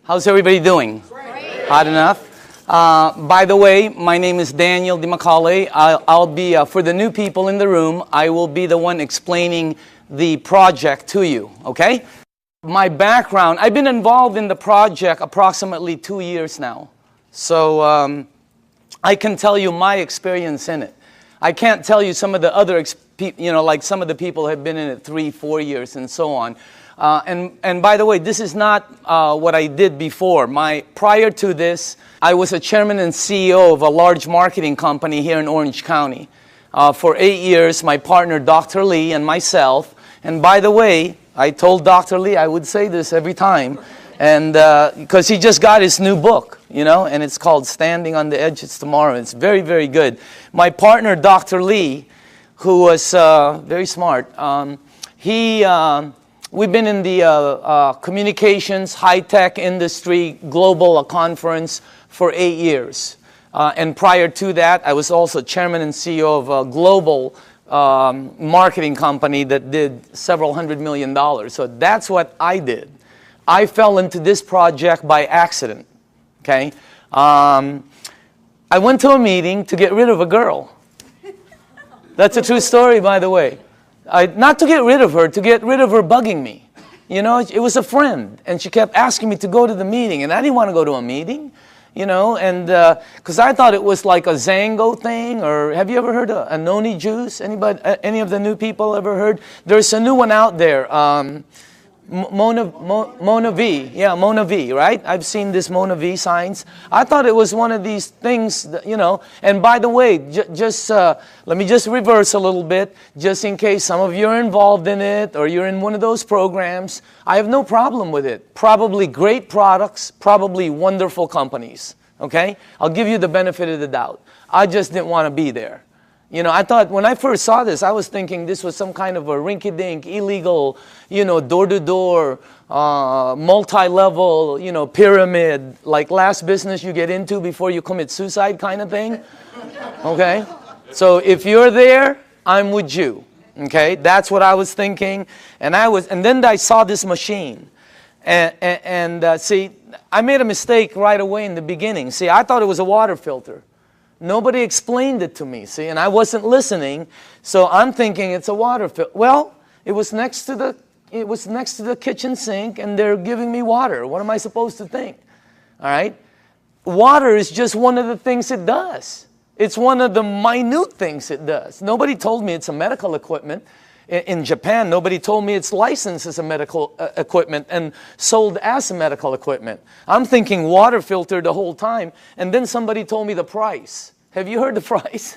How's everybody doing? Great. Hot enough? By the way, my name is Daniel DiMacaulay. I'll be, for the new people in the room, I will be the one explaining the project to you, okay? My background, I've been involved in the project approximately 2 years now. So I can tell you my experience in it. I can't tell you some of the other, like some of the people have been in it 3, 4 years and so on. And by the way, this is not what I did before. Prior to this, I was a chairman and CEO of a large marketing company here in Orange County. For 8 years, my partner, Dr. Lee, and myself. And by the way, I told Dr. Lee I would say this every time, and because he just got his new book, and it's called Standing on the Edge of Tomorrow. It's very, very good. My partner, Dr. Lee, who was very smart, we've been in the communications, high-tech industry, global conference for 8 years. And prior to that, I was also chairman and CEO of a global marketing company that did several $100 million. So that's what I did. I fell into this project by accident, okay? I went to a meeting to get rid of a girl. That's a true story, by the way. Not to get rid of her, to get rid of her bugging me. It was a friend, and she kept asking me to go to the meeting, and I didn't want to go to a meeting, and because I thought it was like a Zango thing, or have you ever heard of a noni juice? Anybody, any of the new people ever heard? There's a new one out there, Mona V. Yeah, Mona V, right? I've seen this Mona V signs. I thought it was one of these things, that, And by the way, let me just reverse a little bit, just in case some of you are involved in it or you're in one of those programs. I have no problem with it. Probably great products, probably wonderful companies, okay? I'll give you the benefit of the doubt. I just didn't want to be there. I thought when I first saw this, I was thinking this was some kind of a rinky-dink, illegal, door-to-door, multi-level, pyramid, like last business you get into before you commit suicide kind of thing. Okay? So if you're there, I'm with you. Okay? That's what I was thinking. And then I saw this machine. And see, I made a mistake right away in the beginning. See, I thought it was a water filter. Nobody explained it to me, see, and I wasn't listening, so I'm thinking it's a water filter. Well, it was next to the kitchen sink, and they're giving me water. What am I supposed to think? All right? Water is just one of the things it does. It's one of the minute things it does. Nobody told me it's a medical equipment. In Japan, nobody told me it's licensed as a medical equipment and sold as a medical equipment. I'm thinking water filter the whole time, and then somebody told me the price. Have you heard the price?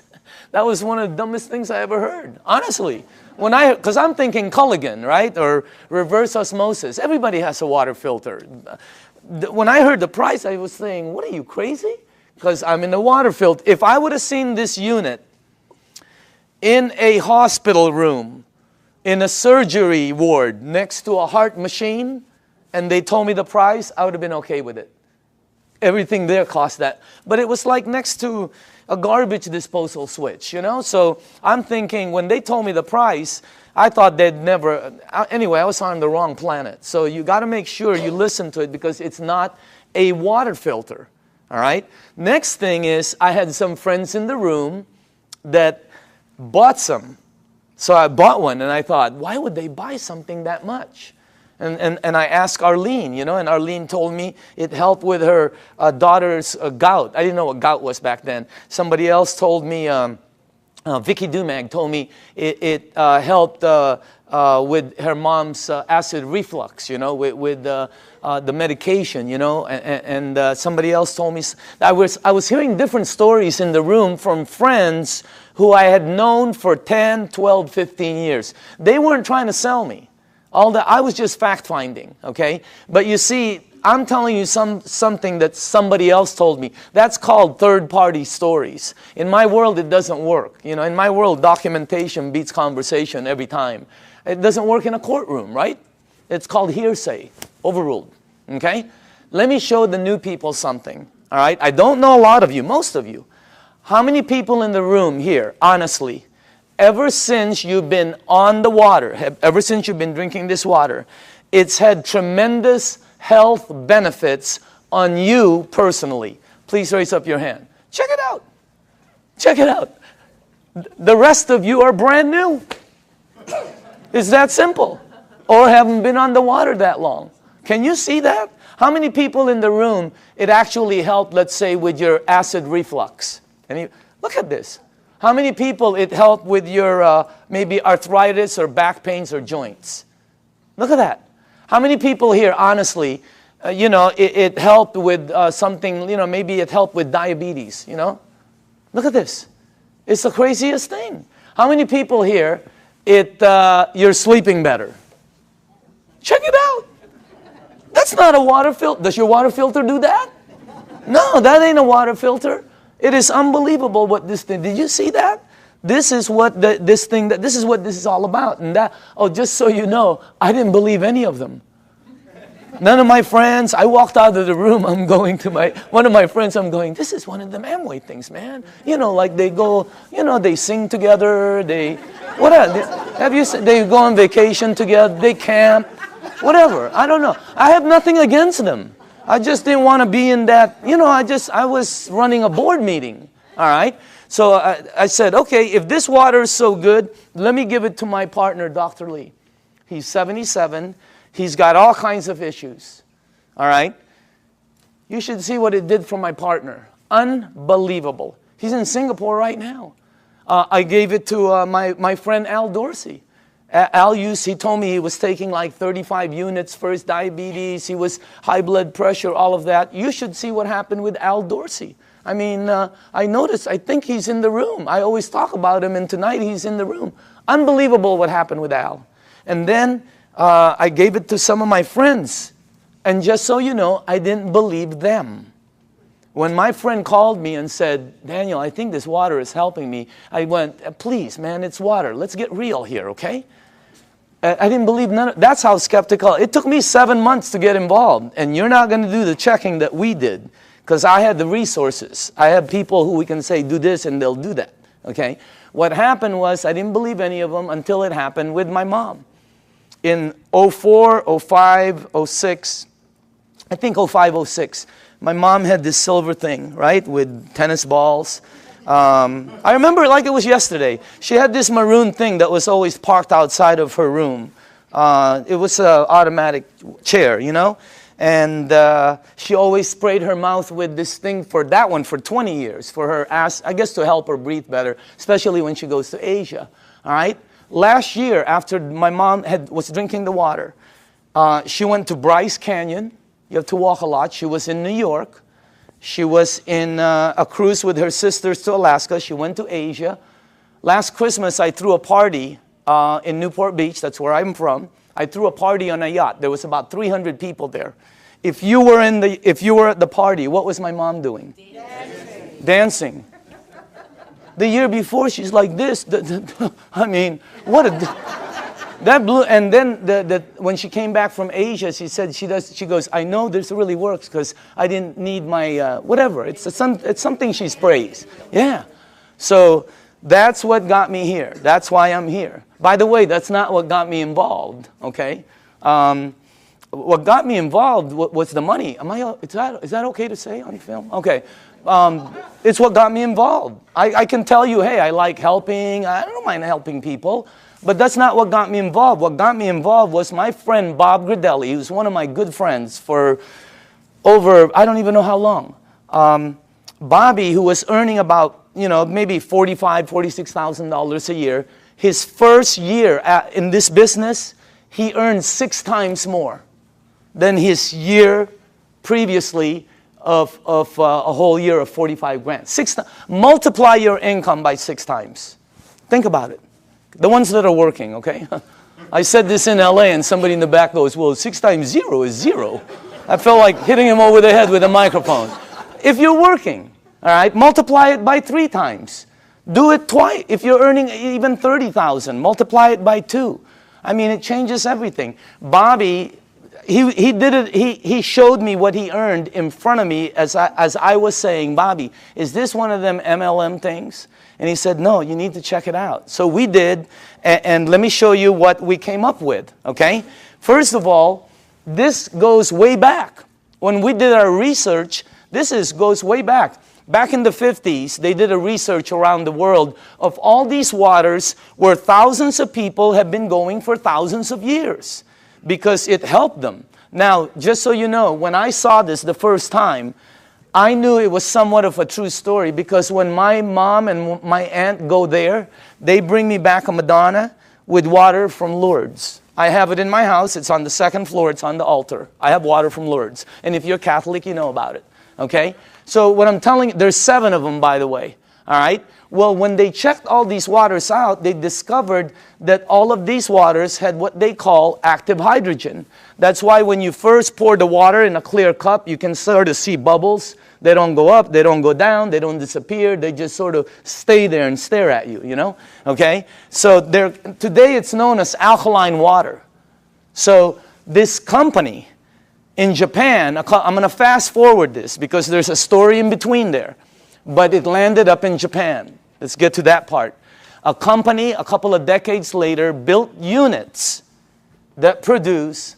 That was one of the dumbest things I ever heard, honestly. Because I'm thinking Culligan, right, or reverse osmosis. Everybody has a water filter. When I heard the price, I was saying, what are you, crazy? Because I'm in the water filter. If I would have seen this unit in a hospital room, in a surgery ward next to a heart machine, and they told me the price, I would have been okay with it. Everything there cost that. But it was like next to a garbage disposal switch, So I'm thinking, when they told me the price, I thought they'd never, anyway, I was on the wrong planet. So you got to make sure you listen to it, because it's not a water filter, all right? Next thing is, I had some friends in the room that bought some. So I bought one, and I thought, why would they buy something that much? And I asked Arlene, and Arlene told me it helped with her daughter's gout. I didn't know what gout was back then. Somebody else told me, Vicky Dumag told me it helped with her mom's acid reflux, with the medication, and somebody else told me. I was hearing different stories in the room from friends who I had known for 10, 12, 15 years. They weren't trying to sell me. I was just fact-finding, okay? But you see, I'm telling you something that somebody else told me. That's called third-party stories. In my world, it doesn't work. In my world, documentation beats conversation every time. It doesn't work in a courtroom, right? It's called hearsay, overruled, okay? Let me show the new people something, all right? I don't know a lot of you, most of you. How many people in the room here, honestly, ever since you've been on the water, ever since you've been drinking this water, it's had tremendous health benefits on you personally? Please raise up your hand. Check it out. Check it out. The rest of you are brand new. It's that simple. Or haven't been on the water that long. Can you see that? How many people in the room, it actually helped, let's say, with your acid reflux? Look at this. How many people it helped with your maybe arthritis or back pains or joints? Look at that. How many people here, honestly, it helped with something, maybe it helped with diabetes, Look at this. It's the craziest thing. How many people here, you're sleeping better? Check it out. That's not a water filter. Does your water filter do that? No, that ain't a water filter. It is unbelievable what this thing, did you see that? This is what this is what this is all about. And just so you know, I didn't believe any of them. None of my friends, I walked out of the room, I'm going to one of my friends, I'm going, this is one of them Amway things, man. Like they go, they sing together, they go on vacation together, they camp, whatever, I don't know. I have nothing against them. I just didn't want to be in that, I was running a board meeting, all right? So I said, okay, if this water is so good, let me give it to my partner, Dr. Lee. He's 77. He's got all kinds of issues, all right? You should see what it did for my partner. Unbelievable. He's in Singapore right now. I gave it to my friend Al Dorsey. He told me he was taking like 35 units for his diabetes. He was high blood pressure, all of that. You should see what happened with Al Dorsey. I mean, I noticed, I think he's in the room. I always talk about him, and tonight he's in the room. Unbelievable what happened with Al. And then I gave it to some of my friends. And just so you know, I didn't believe them. When my friend called me and said, Daniel, I think this water is helping me, I went, please, man, it's water. Let's get real here, okay? I didn't believe none of, that's how skeptical. It took me 7 months to get involved. And you're not going to do the checking that we did. Because I had the resources. I have people who we can say, do this, and they'll do that, okay? What happened was, I didn't believe any of them until it happened with my mom. In 04, 05, 06, I think 05, 06, my mom had this silver thing, right, with tennis balls. I remember it like it was yesterday. She had this maroon thing that was always parked outside of her room. It was an automatic chair, And she always sprayed her mouth with this thing for 20 years, for her ass, I guess to help her breathe better, especially when she goes to Asia, all right? Last year, after my mom was drinking the water, she went to Bryce Canyon. You have to walk a lot. She was in New York. She was in a cruise with her sisters to Alaska. She went to Asia. Last Christmas, I threw a party in Newport Beach. That's where I'm from. I threw a party on a yacht. There was about 300 people there. If you were at the party, what was my mom doing? Dancing. The year before, she's like this. I mean, what that blew. And then when she came back from Asia, she said she goes, I know this really works because I didn't need my whatever. It's something she sprays. Yeah. So that's what got me here. That's why I'm here. By the way, that's not what got me involved. Okay. What got me involved was the money. Is that okay to say on film? Okay. It's what got me involved. I can tell you, hey, I like helping. I don't mind helping people. But that's not what got me involved. What got me involved was my friend Bob Gradelli, who's one of my good friends for over, I don't even know how long. Bobby, who was earning about, maybe $45,000, $46,000 a year, his first year in this business, he earned 6 times more than his year previously of a whole year of 45 grand. Multiply your income by 6 times. Think about it. The ones that are working, okay? I said this in LA and somebody in the back goes, well, 6 times 0 is 0. I felt like hitting him over the head with a microphone. If you're working, all right, multiply it by 3 times. Do it twice. If you're earning even 30,000, multiply it by 2. I mean, it changes everything. Bobby, he did it. He showed me what he earned in front of me as I was saying, Bobby, is this one of them MLM things? And he said, no, you need to check it out. So we did, and let me show you what we came up with, okay? First of all, this goes way back. When we did our research, goes way back. Back in the 50s, they did a research around the world of all these waters where thousands of people have been going for thousands of years because it helped them. Now, just so you know, when I saw this the first time, I knew it was somewhat of a true story because when my mom and my aunt go there, they bring me back a Madonna with water from Lourdes. I have it in my house. It's on the second floor. It's on the altar. I have water from Lourdes. And if you're Catholic, you know about it. Okay? So what I'm telling you, there's 7 of them, by the way. All right? Well, when they checked all these waters out, they discovered that all of these waters had what they call active hydrogen. That's why when you first pour the water in a clear cup, you can sort of see bubbles. They don't go up, they don't go down, they don't disappear. They just sort of stay there and stare at you, you know? Okay? So today it's known as alkaline water. So this company in Japan, I'm going to fast forward this because there's a story in between there. But it landed up in Japan. Let's get to that part. A company, a couple of decades later, built units that produce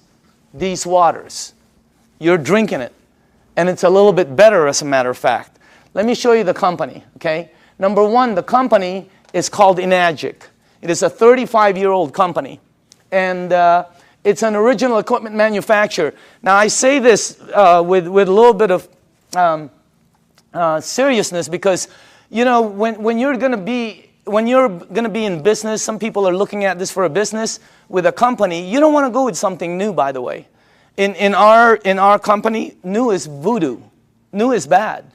these waters. You're drinking it. And it's a little bit better, as a matter of fact. Let me show you the company, okay? Number 1, the company is called Enagic. It is a 35-year-old company. And it's an original equipment manufacturer. Now, I say this with a little bit of seriousness because, you know, when you're going to be in business, some people are looking at this for a business with a company. You don't want to go with something new, by the way. In our company, new is voodoo. New is bad.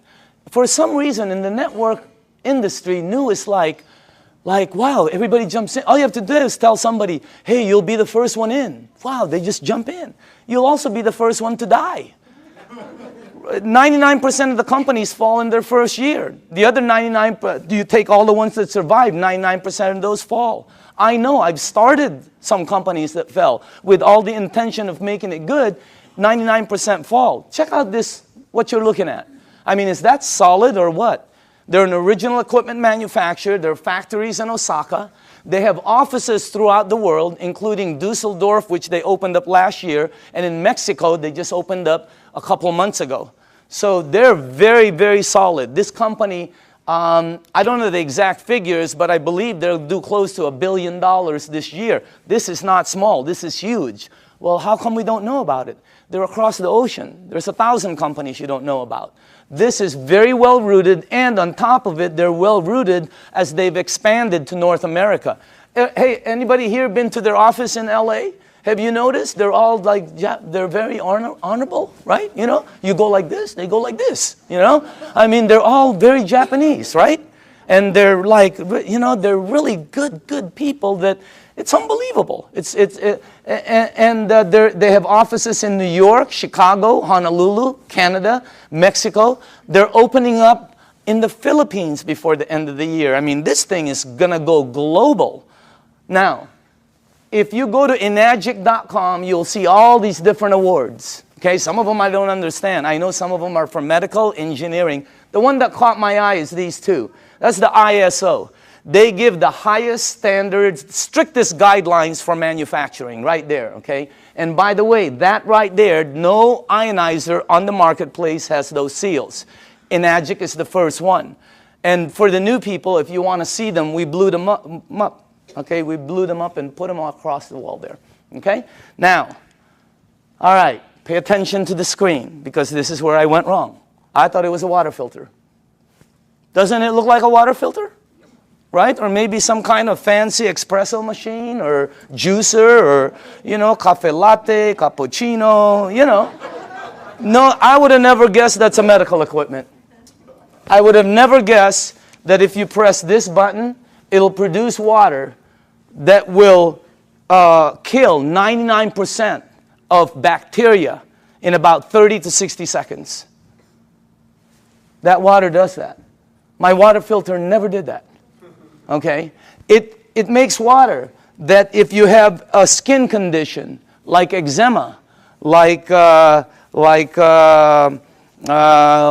For some reason, in the network industry, new is like, wow, everybody jumps in. All you have to do is tell somebody, hey, you'll be the first one in. Wow, they just jump in. You'll also be the first one to die. 99% of the companies fall in their first year. The other 99%, do you take all the ones that survive, 99% of those fall. I know, I've started some companies that fell with all the intention of making it good. 99% fall. Check out this, what you're looking at. I mean, is that solid or what? They're an original equipment manufacturer. There are factories in Osaka. They have offices throughout the world, including Dusseldorf, which they opened up last year. And in Mexico, they just opened up a couple months ago. So they're very, very solid. This company, I don't know the exact figures, but I believe they'll do close to $1 billion this year. This is not small. This is huge. Well, how come we don't know about it? They're across the ocean. There's 1,000 companies you don't know about. This is very well rooted, and on top of it, they're well rooted as they've expanded to North America. Hey, anybody here been to their office in LA? Have you noticed? They're all like, they're very honorable, right? You know, you go like this, they go like this, you know? I mean, they're all very Japanese, right? And they're like, you know, they're really good people that it's unbelievable. They have offices in New York, Chicago, Honolulu, Canada, Mexico. They're opening up in the Philippines before the end of the year. I mean, this thing is going to go global. Now, if you go to Enagic.com, you'll see all these different awards. Okay, some of them I don't understand. I know some of them are for medical, engineering. The one that caught my eye is these two. That's the ISO. They give the highest standards, strictest guidelines for manufacturing right there, okay? And by the way, that right there, no ionizer on the marketplace has those seals. Enagic is the first one. And for the new people, if you want to see them, we blew them up. Okay, we blew them up and put them across the wall there. Okay? Now, all right, pay attention to the screen because this is where I went wrong. I thought it was a water filter. Doesn't it look like a water filter? Right? Or maybe some kind of fancy espresso machine or juicer or, you know, cafe latte, cappuccino, you know. No, I would have never guessed that's a medical equipment. I would have never guessed that if you press this button, it'll produce water that will kill 99% of bacteria in about 30 to 60 seconds. That water does that. My water filter never did that. Okay? It makes water that if you have a skin condition like eczema, like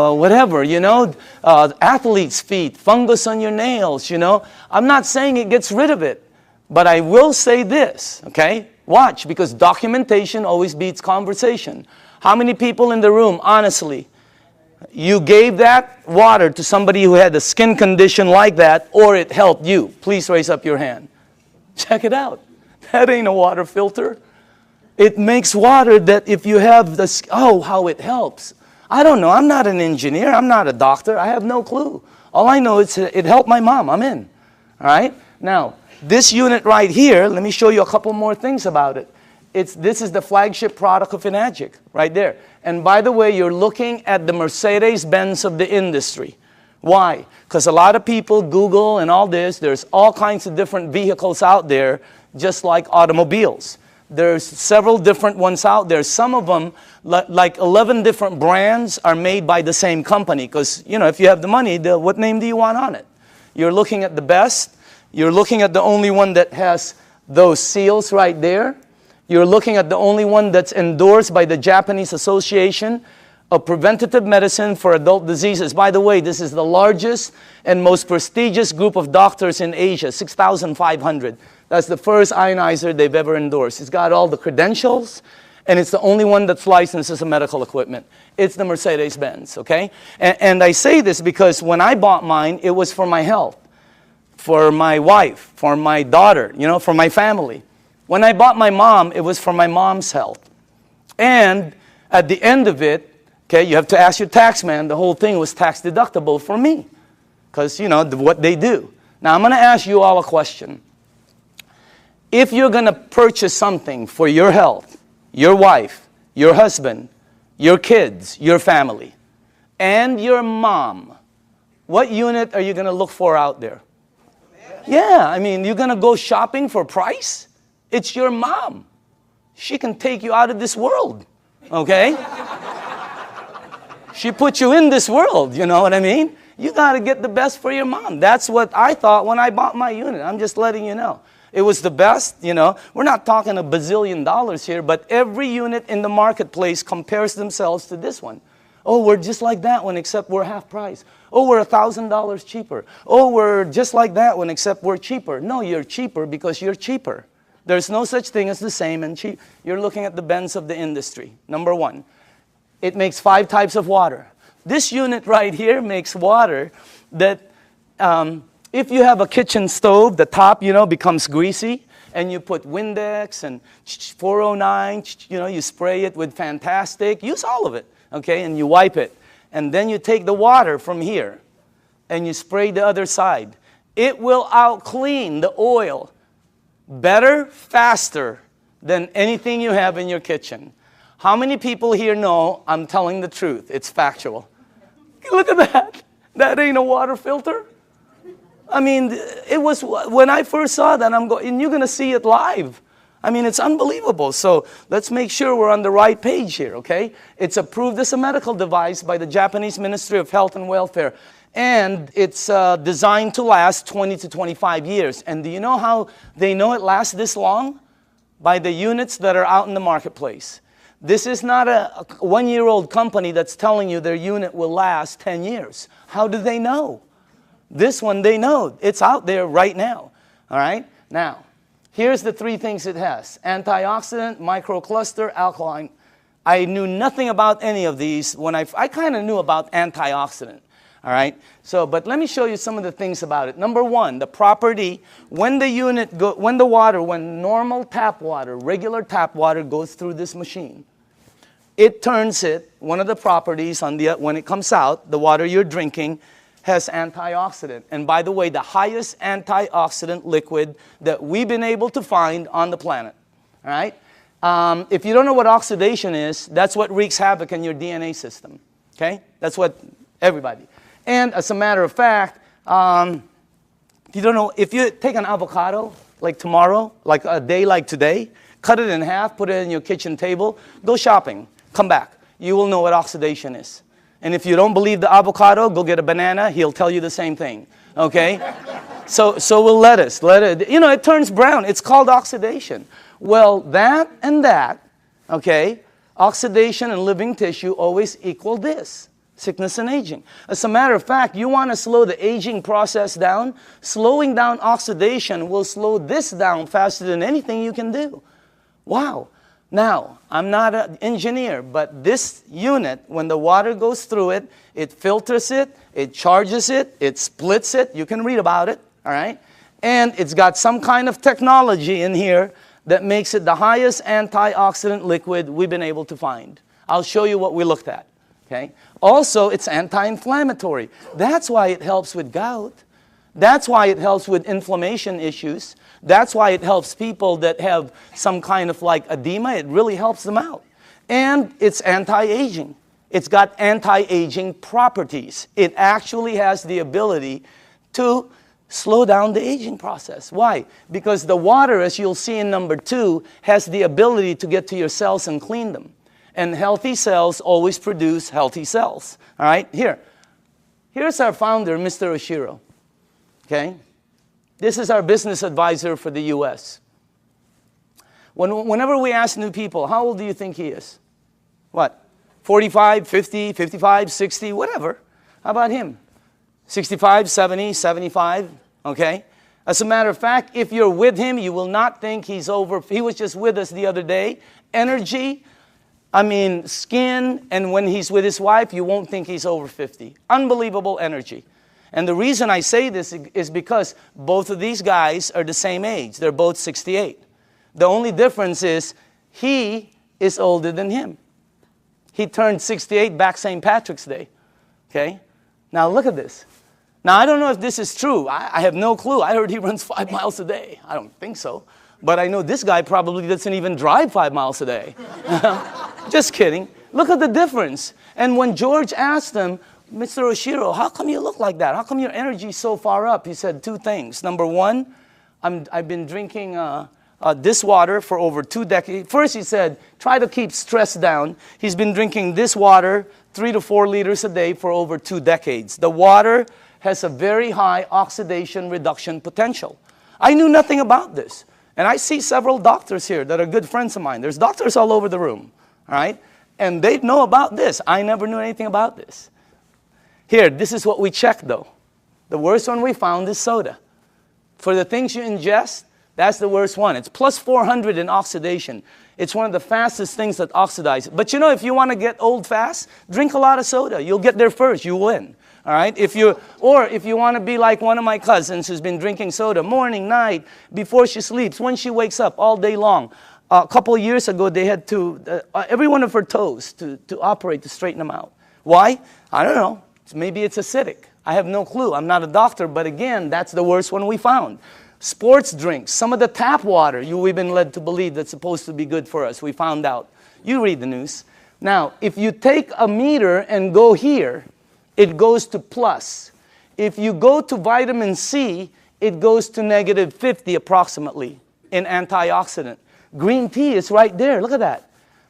whatever, you know, athlete's feet, fungus on your nails, you know. I'm not saying it gets rid of it, but I will say this, okay? Watch, because documentation always beats conversation. How many people in the room, honestly, you gave that water to somebody who had a skin condition like that, or it helped you? Please raise up your hand. Check it out. That ain't a water filter. It makes water that if you have this, oh, how it helps. I don't know. I'm not an engineer. I'm not a doctor. I have no clue. All I know is it helped my mom. I'm in. All right? Now, this unit right here, let me show you a couple more things about it. This is the flagship product of Enagic, right there. And by the way, you're looking at the Mercedes-Benz of the industry. Why? Because a lot of people Google and all this. There's all kinds of different vehicles out there, just like automobiles. There's several different ones out there. Some of them, like 11 different brands, are made by the same company. Because, you know, if you have the money, what name do you want on it? You're looking at the best. You're looking at the only one that has those seals right there. You're looking at the only one that's endorsed by the Japanese Association of Preventative Medicine for Adult Diseases. By the way, this is the largest and most prestigious group of doctors in Asia, 6,500. That's the first ionizer they've ever endorsed. It's got all the credentials, and it's the only one that's licensed as a medical equipment. It's the Mercedes-Benz, okay? And I say this because when I bought mine, it was for my health, for my wife, for my daughter, you know, for my family. When I bought my mom, it was for my mom's health. And at the end of it, okay, you have to ask your tax man, the whole thing was tax deductible for me. Because, you know, what they do. Now, I'm going to ask you all a question. If you're going to purchase something for your health, your wife, your husband, your kids, your family, and your mom, what unit are you going to look for out there? Yeah, I mean, you're going to go shopping for price? It's your mom. She can take you out of this world, okay? She put you in this world, you know what I mean? You got to get the best for your mom. That's what I thought when I bought my unit. I'm just letting you know. It was the best, you know. We're not talking a bazillion dollars here, but every unit in the marketplace compares themselves to this one. Oh, we're just like that one, except we're half price. Oh, we're $1,000 cheaper. Oh, we're just like that one, except we're cheaper. No, you're cheaper because you're cheaper. There's no such thing as the same and cheap. You're looking at the Benz of the industry. Number one, it makes 5 types of water. This unit right here makes water that if you have a kitchen stove, the top, you know, becomes greasy, and you put Windex and 409, you know, you spray it with Fantastic. Use all of it, okay, and you wipe it. And then you take the water from here, and you spray the other side. It will out-clean the oil better, faster than anything you have in your kitchen. How many people here know I'm telling the truth? It's factual. Look at that. That ain't a water filter. I mean, it was, when I first saw that, and you're going to see it live. I mean, it's unbelievable. So let's make sure we're on the right page here, okay? It's approved as a medical device by the Japanese Ministry of Health and Welfare. And it's designed to last 20 to 25 years. And do you know how they know it lasts this long? By the units that are out in the marketplace. This is not a one-year-old company that's telling you their unit will last 10 years. How do they know? This one, they know. It's out there right now. All right? Now, here's the 3 things it has. Antioxidant, microcluster, alkaline. I knew nothing about any of these. When I kind of knew about antioxidant. All right, but let me show you some of the things about it. Number one, the property, when normal tap water, regular tap water goes through this machine, it turns it, one of the properties when it comes out, the water you're drinking has antioxidant. And by the way, the highest antioxidant liquid that we've been able to find on the planet. All right, if you don't know what oxidation is, that's what wreaks havoc in your DNA system. Okay, that's what everybody. And as a matter of fact, if you take an avocado, like tomorrow, like a day like today, cut it in half, put it in your kitchen table, go shopping, come back. You will know what oxidation is. And if you don't believe the avocado, go get a banana, he'll tell you the same thing, okay? So will lettuce. You know, it turns brown. It's called oxidation. Well, that and that, okay, oxidation and living tissue always equal this. Sickness and aging. As a matter of fact, you want to slow the aging process down, slowing down oxidation will slow this down faster than anything you can do. Wow. Now, I'm not an engineer, but this unit, when the water goes through it, it filters it, it charges it, it splits it. You can read about it, all right? And it's got some kind of technology in here that makes it the highest antioxidant liquid we've been able to find. I'll show you what we looked at, okay? Also, it's anti-inflammatory. That's why it helps with gout. That's why it helps with inflammation issues. That's why it helps people that have some kind of like edema. It really helps them out. And it's anti-aging. It's got anti-aging properties. It actually has the ability to slow down the aging process. Why? Because the water, as you'll see in number 2, has the ability to get to your cells and clean them. And healthy cells always produce healthy cells. All right? Here's our founder, Mr. Oshiro. Okay? This is our business advisor for the U.S. Whenever we ask new people, how old do you think he is? What? 45, 50, 55, 60, whatever. How about him? 65, 70, 75, okay? As a matter of fact, if you're with him, you will not think he's over. He was just with us the other day. Energy, skin, and when he's with his wife, you won't think he's over 50. Unbelievable energy. And the reason I say this is because both of these guys are the same age. They're both 68. The only difference is he is older than him. He turned 68 back St. Patrick's Day, okay? Now look at this. Now I don't know if this is true. I have no clue. I heard he runs 5 miles a day. I don't think so. But I know this guy probably doesn't even drive 5 miles a day. Just kidding. Look at the difference. And when George asked him, Mr. Oshiro, how come you look like that? How come your energy is so far up? He said 2 things. Number 1, I've been drinking this water for over 2 decades. First, he said, try to keep stress down. He's been drinking this water 3 to 4 liters a day for over 2 decades. The water has a very high oxidation reduction potential. I knew nothing about this. And I see several doctors here that are good friends of mine. There's doctors all over the room, all right? And they know about this. I never knew anything about this. Here, this is what we checked, though. The worst one we found is soda. For the things you ingest, that's the worst one. It's plus 400 in oxidation. It's one of the fastest things that oxidize. But you know, if you want to get old fast, drink a lot of soda. You'll get there first. You win. All right? If you want to be like one of my cousins who's been drinking soda morning, night, before she sleeps, when she wakes up, all day long. A couple of years ago, they had to, every one of her toes to operate to straighten them out. Why? I don't know. Maybe it's acidic. I have no clue. I'm not a doctor, but again, that's the worst one we found. Sports drinks, some of the tap water we've been led to believe that's supposed to be good for us. We found out. You read the news. Now, if you take a meter and go here, it goes to plus. If you go to vitamin C, it goes to negative 50 approximately in antioxidant. Green tea is right there. Look at that.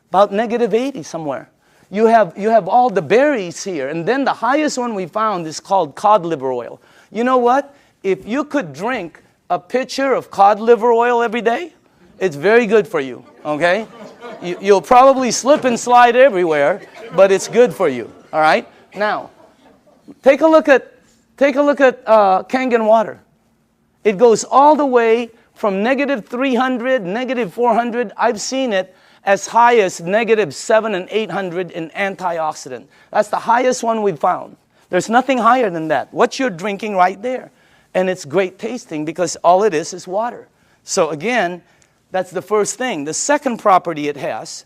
About negative 80 somewhere. You have all the berries here. And then the highest one we found is called cod liver oil. You know what? If you could drink a pitcher of cod liver oil every day, it's very good for you, okay? You'll probably slip and slide everywhere, but it's good for you, all right? Now, take a look at Kangen water. It goes all the way from negative 300, negative 400. I've seen it as high as negative 700 and 800 in antioxidant. That's the highest one we've found. There's nothing higher than that. What you're drinking right there. And it's great tasting because all it is water. So again, that's the first thing. The second property it has,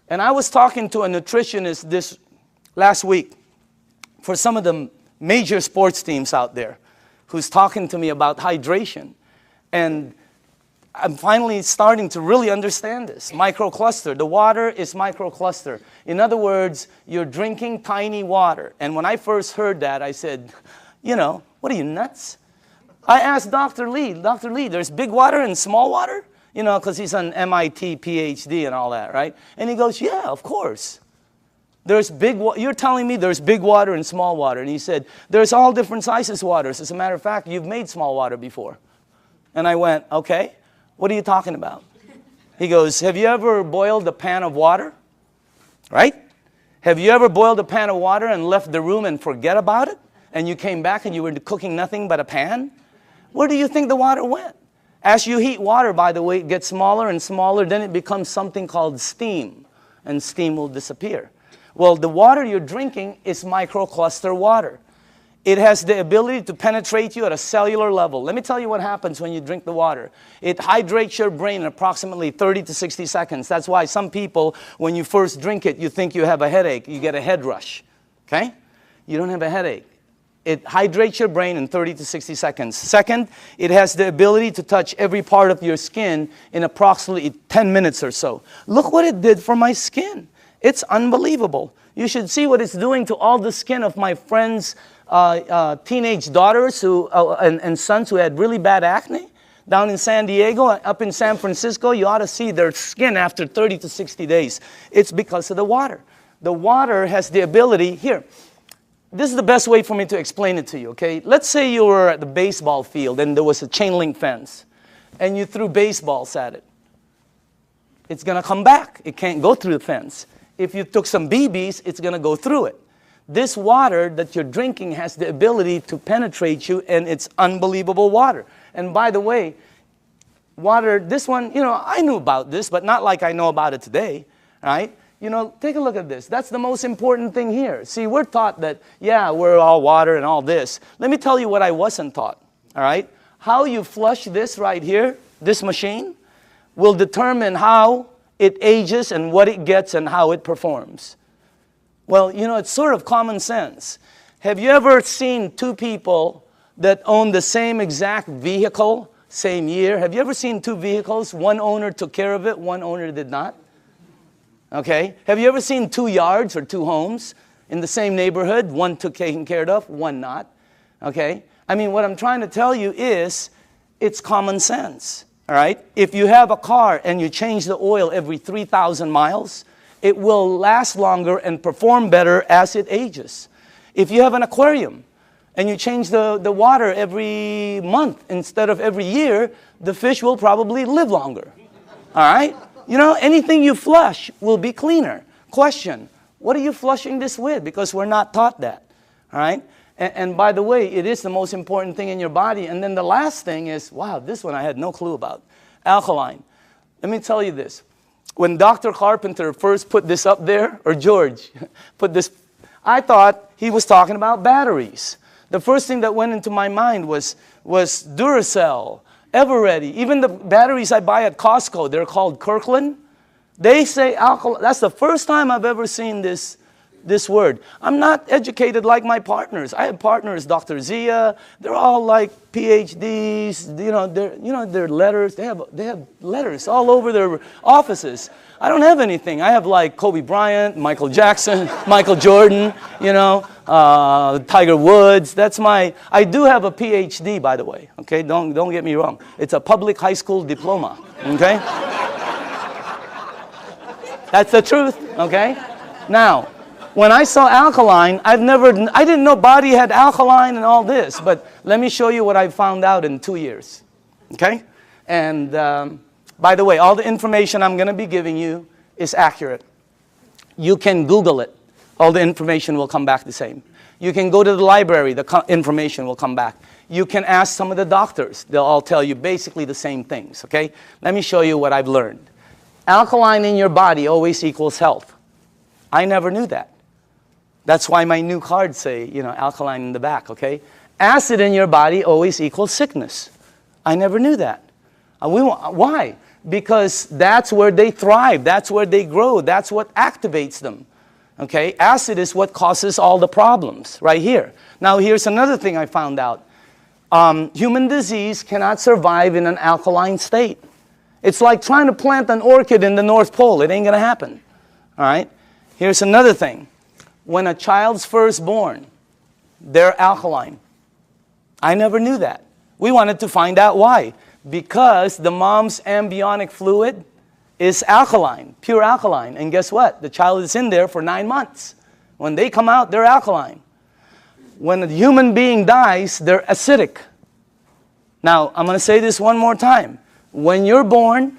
and I was talking to a nutritionist this last week for some of the major sports teams out there who's talking to me about hydration. And I'm finally starting to really understand this. Microcluster. The water is microcluster. In other words, you're drinking tiny water. And when I first heard that, I said, you know, what are you, nuts? I asked Dr. Lee, there's big water and small water? You know, because he's an MIT PhD and all that, right? And he goes, yeah, of course. You're telling me there's big water and small water. And he said, there's all different sizes waters. As a matter of fact, you've made small water before. And I went, okay. What are you talking about? He goes, have you ever boiled a pan of water? Right? Have you ever boiled a pan of water and left the room and forget about it? And you came back and you were cooking nothing but a pan? Where do you think the water went? As you heat water, by the way, it gets smaller and smaller, then it becomes something called steam, and steam will disappear. Well, the water you're drinking is microcluster water. It has the ability to penetrate you at a cellular level. Let me tell you what happens when you drink the water. It hydrates your brain in approximately 30 to 60 seconds. That's why some people, when you first drink it, you think you have a headache. You get a head rush. Okay? You don't have a headache. It hydrates your brain in 30 to 60 seconds. Second, it has the ability to touch every part of your skin in approximately 10 minutes or so. Look what it did for my skin. It's unbelievable. You should see what it's doing to all the skin of my friends' teenage daughters and sons who had really bad acne. Down in San Diego, up in San Francisco, you ought to see their skin after 30 to 60 days. It's because of the water. The water has the ability, here, this is the best way for me to explain it to you, okay? Let's say you were at the baseball field and there was a chain link fence and you threw baseballs at it. It's going to come back. It can't go through the fence. If you took some BBs, it's going to go through it. This water that you're drinking has the ability to penetrate you, and it's unbelievable water. And by the way, water, this one, I knew about this, but not like I know about it today, right? Take a look at this. That's the most important thing here. See, we're taught that, yeah, we're all water and all this. Let me tell you what I wasn't taught, all right? How you flush this right here, this machine, will determine how it ages and what it gets and how it performs. Well, it's sort of common sense. Have you ever seen two people that own the same exact vehicle, same year? Have you ever seen two vehicles? One owner took care of it, one owner did not. Okay? Have you ever seen two yards or two homes in the same neighborhood? One took taken care of, one not. Okay? I mean, what I'm trying to tell you is it's common sense. All right? If you have a car and you change the oil every 3,000 miles, it will last longer and perform better as it ages. If you have an aquarium and you change the water every month instead of every year, the fish will probably live longer. All right? Anything you flush will be cleaner. Question, what are you flushing this with? Because we're not taught that. All right? And by the way, it is the most important thing in your body. And then the last thing is, wow, this one I had no clue about. Alkaline. Let me tell you this. When Dr. Carpenter first put this up there, or George put this, I thought he was talking about batteries. The first thing that went into my mind was Duracell, Eveready. Even the batteries I buy at Costco, they're called Kirkland. They say alkaline. That's the first time I've ever seen this word. I'm not educated like my partners. I have partners, Dr. Zia. They're all like PhDs. Their letters. They have letters all over their offices. I don't have anything. I have like Kobe Bryant, Michael Jackson, Michael Jordan. Tiger Woods. I do have a PhD, by the way. Okay, don't get me wrong. It's a public high school diploma. Okay, that's the truth. Okay, now. When I saw alkaline, I didn't know body had alkaline and all this, but let me show you what I found out in 2 years, okay? And by the way, all the information I'm going to be giving you is accurate. You can Google it. All the information will come back the same. You can go to the library. The information will come back. You can ask some of the doctors. They'll all tell you basically the same things, okay? Let me show you what I've learned. Alkaline in your body always equals health. I never knew that. That's why my new cards say, alkaline in the back, okay? Acid in your body always equals sickness. I never knew that. Why? Because that's where they thrive. That's where they grow. That's what activates them, okay? Acid is what causes all the problems right here. Now, here's another thing I found out. Human disease cannot survive in an alkaline state. It's like trying to plant an orchid in the North Pole. It ain't going to happen, all right? Here's another thing. When a child's first born, they're alkaline. I never knew that. We wanted to find out why. Because the mom's amniotic fluid is alkaline, pure alkaline. And guess what? The child is in there for 9 months. When they come out, they're alkaline. When a human being dies, they're acidic. Now, I'm going to say this one more time. When you're born,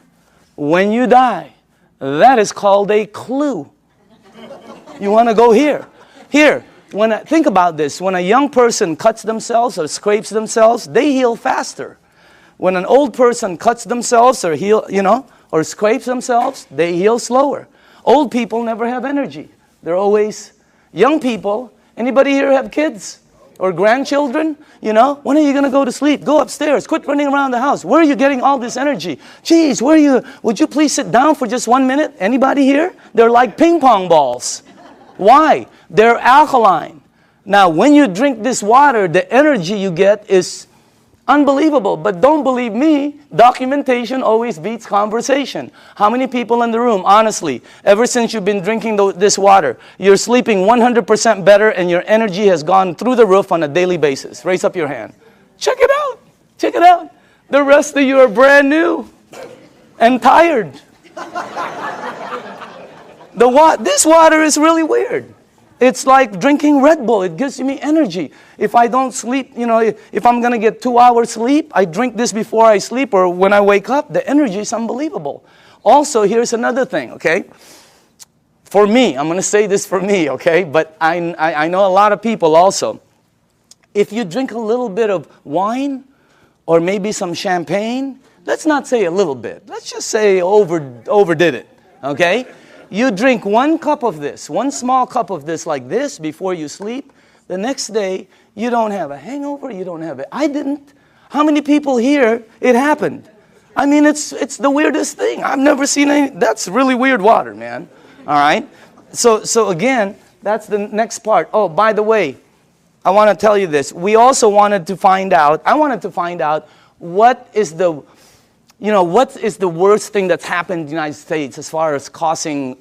when you die, that is called a clue. You want to go here. Here, think about this. When a young person cuts themselves or scrapes themselves, they heal faster. When an old person cuts themselves or or scrapes themselves, they heal slower. Old people never have energy. They're always young people. Anybody here have kids or grandchildren? When are you going to go to sleep? Go upstairs. Quit running around the house. Where are you getting all this energy? Geez, where are you? Would you please sit down for just 1 minute? Anybody here? They're like ping pong balls. Why? They're alkaline. Now, when you drink this water, the energy you get is unbelievable. But don't believe me, documentation always beats conversation. How many people in the room, honestly, ever since you've been drinking this water, you're sleeping 100% better and your energy has gone through the roof on a daily basis? Raise up your hand. Check it out. Check it out. The rest of you are brand new and tired. This water is really weird. It's like drinking Red Bull. It gives me energy. If I don't sleep, if I'm going to get 2 hours sleep, I drink this before I sleep or when I wake up. The energy is unbelievable. Also, here's another thing, okay? For me, I'm going to say this for me, okay? But I know a lot of people also. If you drink a little bit of wine or maybe some champagne, let's not say a little bit. Let's just say overdid it, okay? You drink 1 cup of this, 1 small cup of this like this before you sleep. The next day, you don't have a hangover, you don't have it. I didn't. How many people here, it happened? I mean, it's the weirdest thing. I've never seen any. That's really weird water, man. All right? So again, that's the next part. Oh, by the way, I want to tell you this. I wanted to find out what is the worst thing that's happened in the United States as far as causing,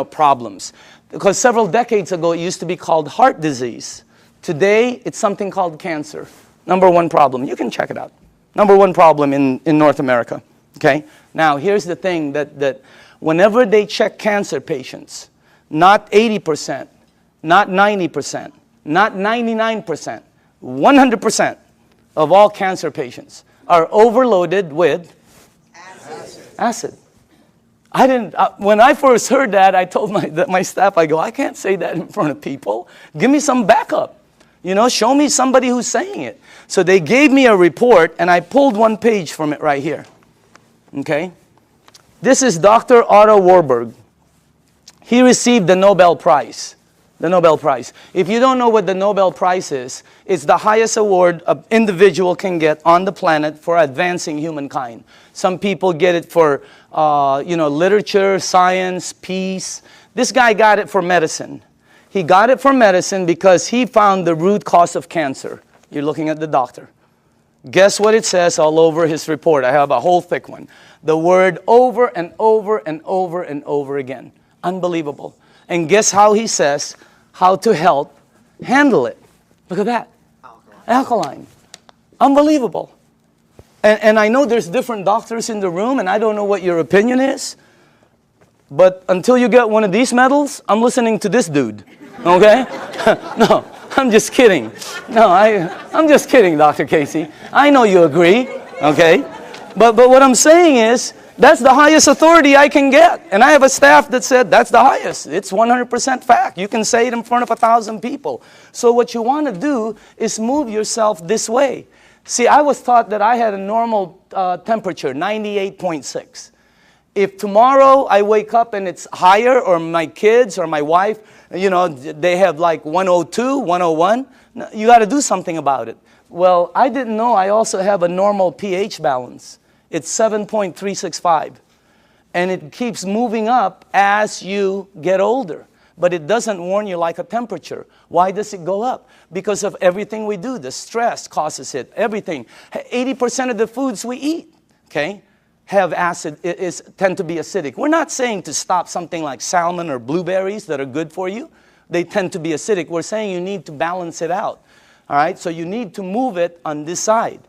problems? Because several decades ago, it used to be called heart disease. Today, it's something called cancer. Number 1 problem. You can check it out. Number 1 problem in North America. Okay? Now, here's the thing that whenever they check cancer patients, not 80%, not 90%, not 99%, 100% of all cancer patients are overloaded with acid. When I first heard that, I told my staff, I can't say that in front of people. Give me some backup. Show me somebody who's saying it. So they gave me a report, and I pulled 1 page from it right here. Okay? This is Dr. Otto Warburg. He received the Nobel Prize. The Nobel Prize. If you don't know what the Nobel Prize is, it's the highest award an individual can get on the planet for advancing humankind. Some people get it for, literature, science, peace. This guy got it for medicine. He got it for medicine because he found the root cause of cancer. You're looking at the doctor. Guess what it says all over his report? I have a whole thick one. The word over and over and over and over again. Unbelievable. And guess how he says how to help handle it. Look at that. Alkaline. Unbelievable. And I know there's different doctors in the room, and I don't know what your opinion is. But until you get one of these medals, I'm listening to this dude. Okay? No, I'm just kidding. No, I'm just kidding, Dr. Casey. I know you agree. Okay? But what I'm saying is, that's the highest authority I can get. And I have a staff that said that's the highest. It's 100% fact. You can say it in front of 1,000 people. So what you want to do is move yourself this way. See, I was taught that I had a normal temperature, 98.6. If tomorrow I wake up and it's higher, or my kids or my wife, they have like 102, 101, you got to do something about it. Well, I didn't know I also have a normal pH balance. It's 7.365. And it keeps moving up as you get older. But it doesn't warn you like a temperature. Why does it go up? Because of everything we do. The stress causes it. Everything. 80% of the foods we eat, okay, have acid, tend to be acidic. We're not saying to stop something like salmon or blueberries that are good for you. They tend to be acidic. We're saying you need to balance it out. All right? So you need to move it on this side.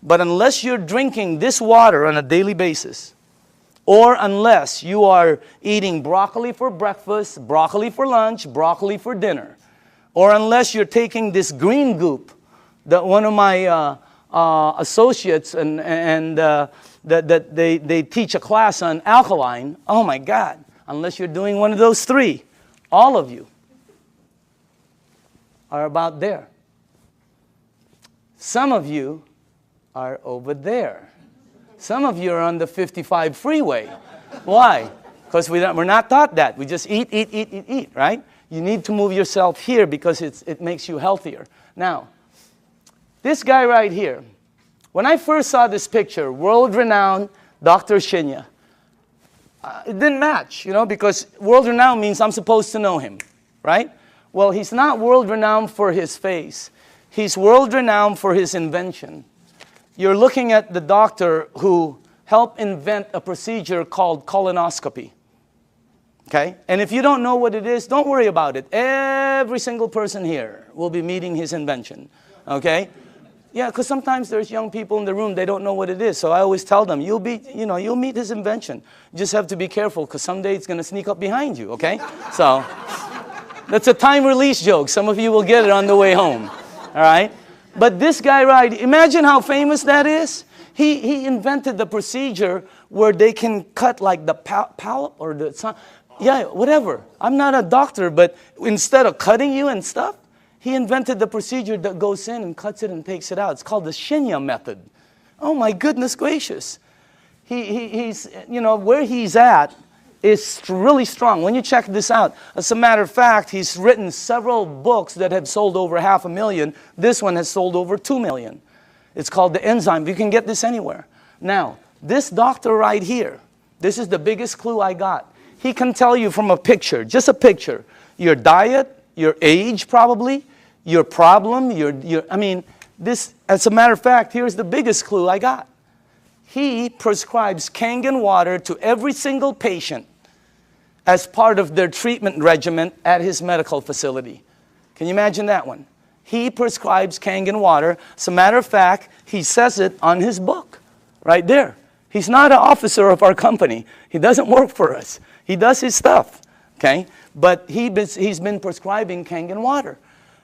But unless you're drinking this water on a daily basis, or unless you are eating broccoli for breakfast, broccoli for lunch, broccoli for dinner, or unless you're taking this green goop that one of my associates that they teach a class on alkaline, oh my God, unless you're doing one of those 3, all of you are about there. Some of you are over there. Some of you are on the 55 freeway. Why? Because we're not taught that. We just eat, right? You need to move yourself here because it makes you healthier. Now, this guy right here, when I first saw this picture, world-renowned Dr. Shinya, it didn't match, you know, because world-renowned means I'm supposed to know him, right? Well, he's not world-renowned for his face. He's world-renowned for his invention. You're looking at the doctor who helped invent a procedure called colonoscopy. Okay? And if you don't know what it is, don't worry about it. Every single person here will be meeting his invention. Okay? Yeah, because sometimes there's young people in the room, they don't know what it is. So I always tell them, you'll meet his invention. You just have to be careful because someday it's going to sneak up behind you, okay? So that's a time release joke. Some of you will get it on the way home. All right? But this guy, right, imagine how famous that is. He invented the procedure where they can cut like the polyp or the, yeah, whatever. I'm not a doctor, but instead of cutting you and stuff, he invented the procedure that goes in and cuts it and takes it out. It's called the Shinya method. Oh my goodness gracious. He's, you know, where he's at is really strong. When you check this out, as a matter of fact, he's written several books that have sold over 500,000. This one has sold over 2 million. It's called The Enzyme. You can get this anywhere. Now, this doctor right here, this is the biggest clue I got. He can tell you from a picture, just a picture, your diet, your age probably, your problem, I mean, this, as a matter of fact, here's the biggest clue I got. He prescribes Kangen water to every single patient as part of their treatment regimen at his medical facility. Can you imagine that one? He prescribes Kangen water. As a matter of fact, he says it on his book, right there. He's not an officer of our company. He doesn't work for us. He does his stuff, okay? But he's been prescribing Kangen water.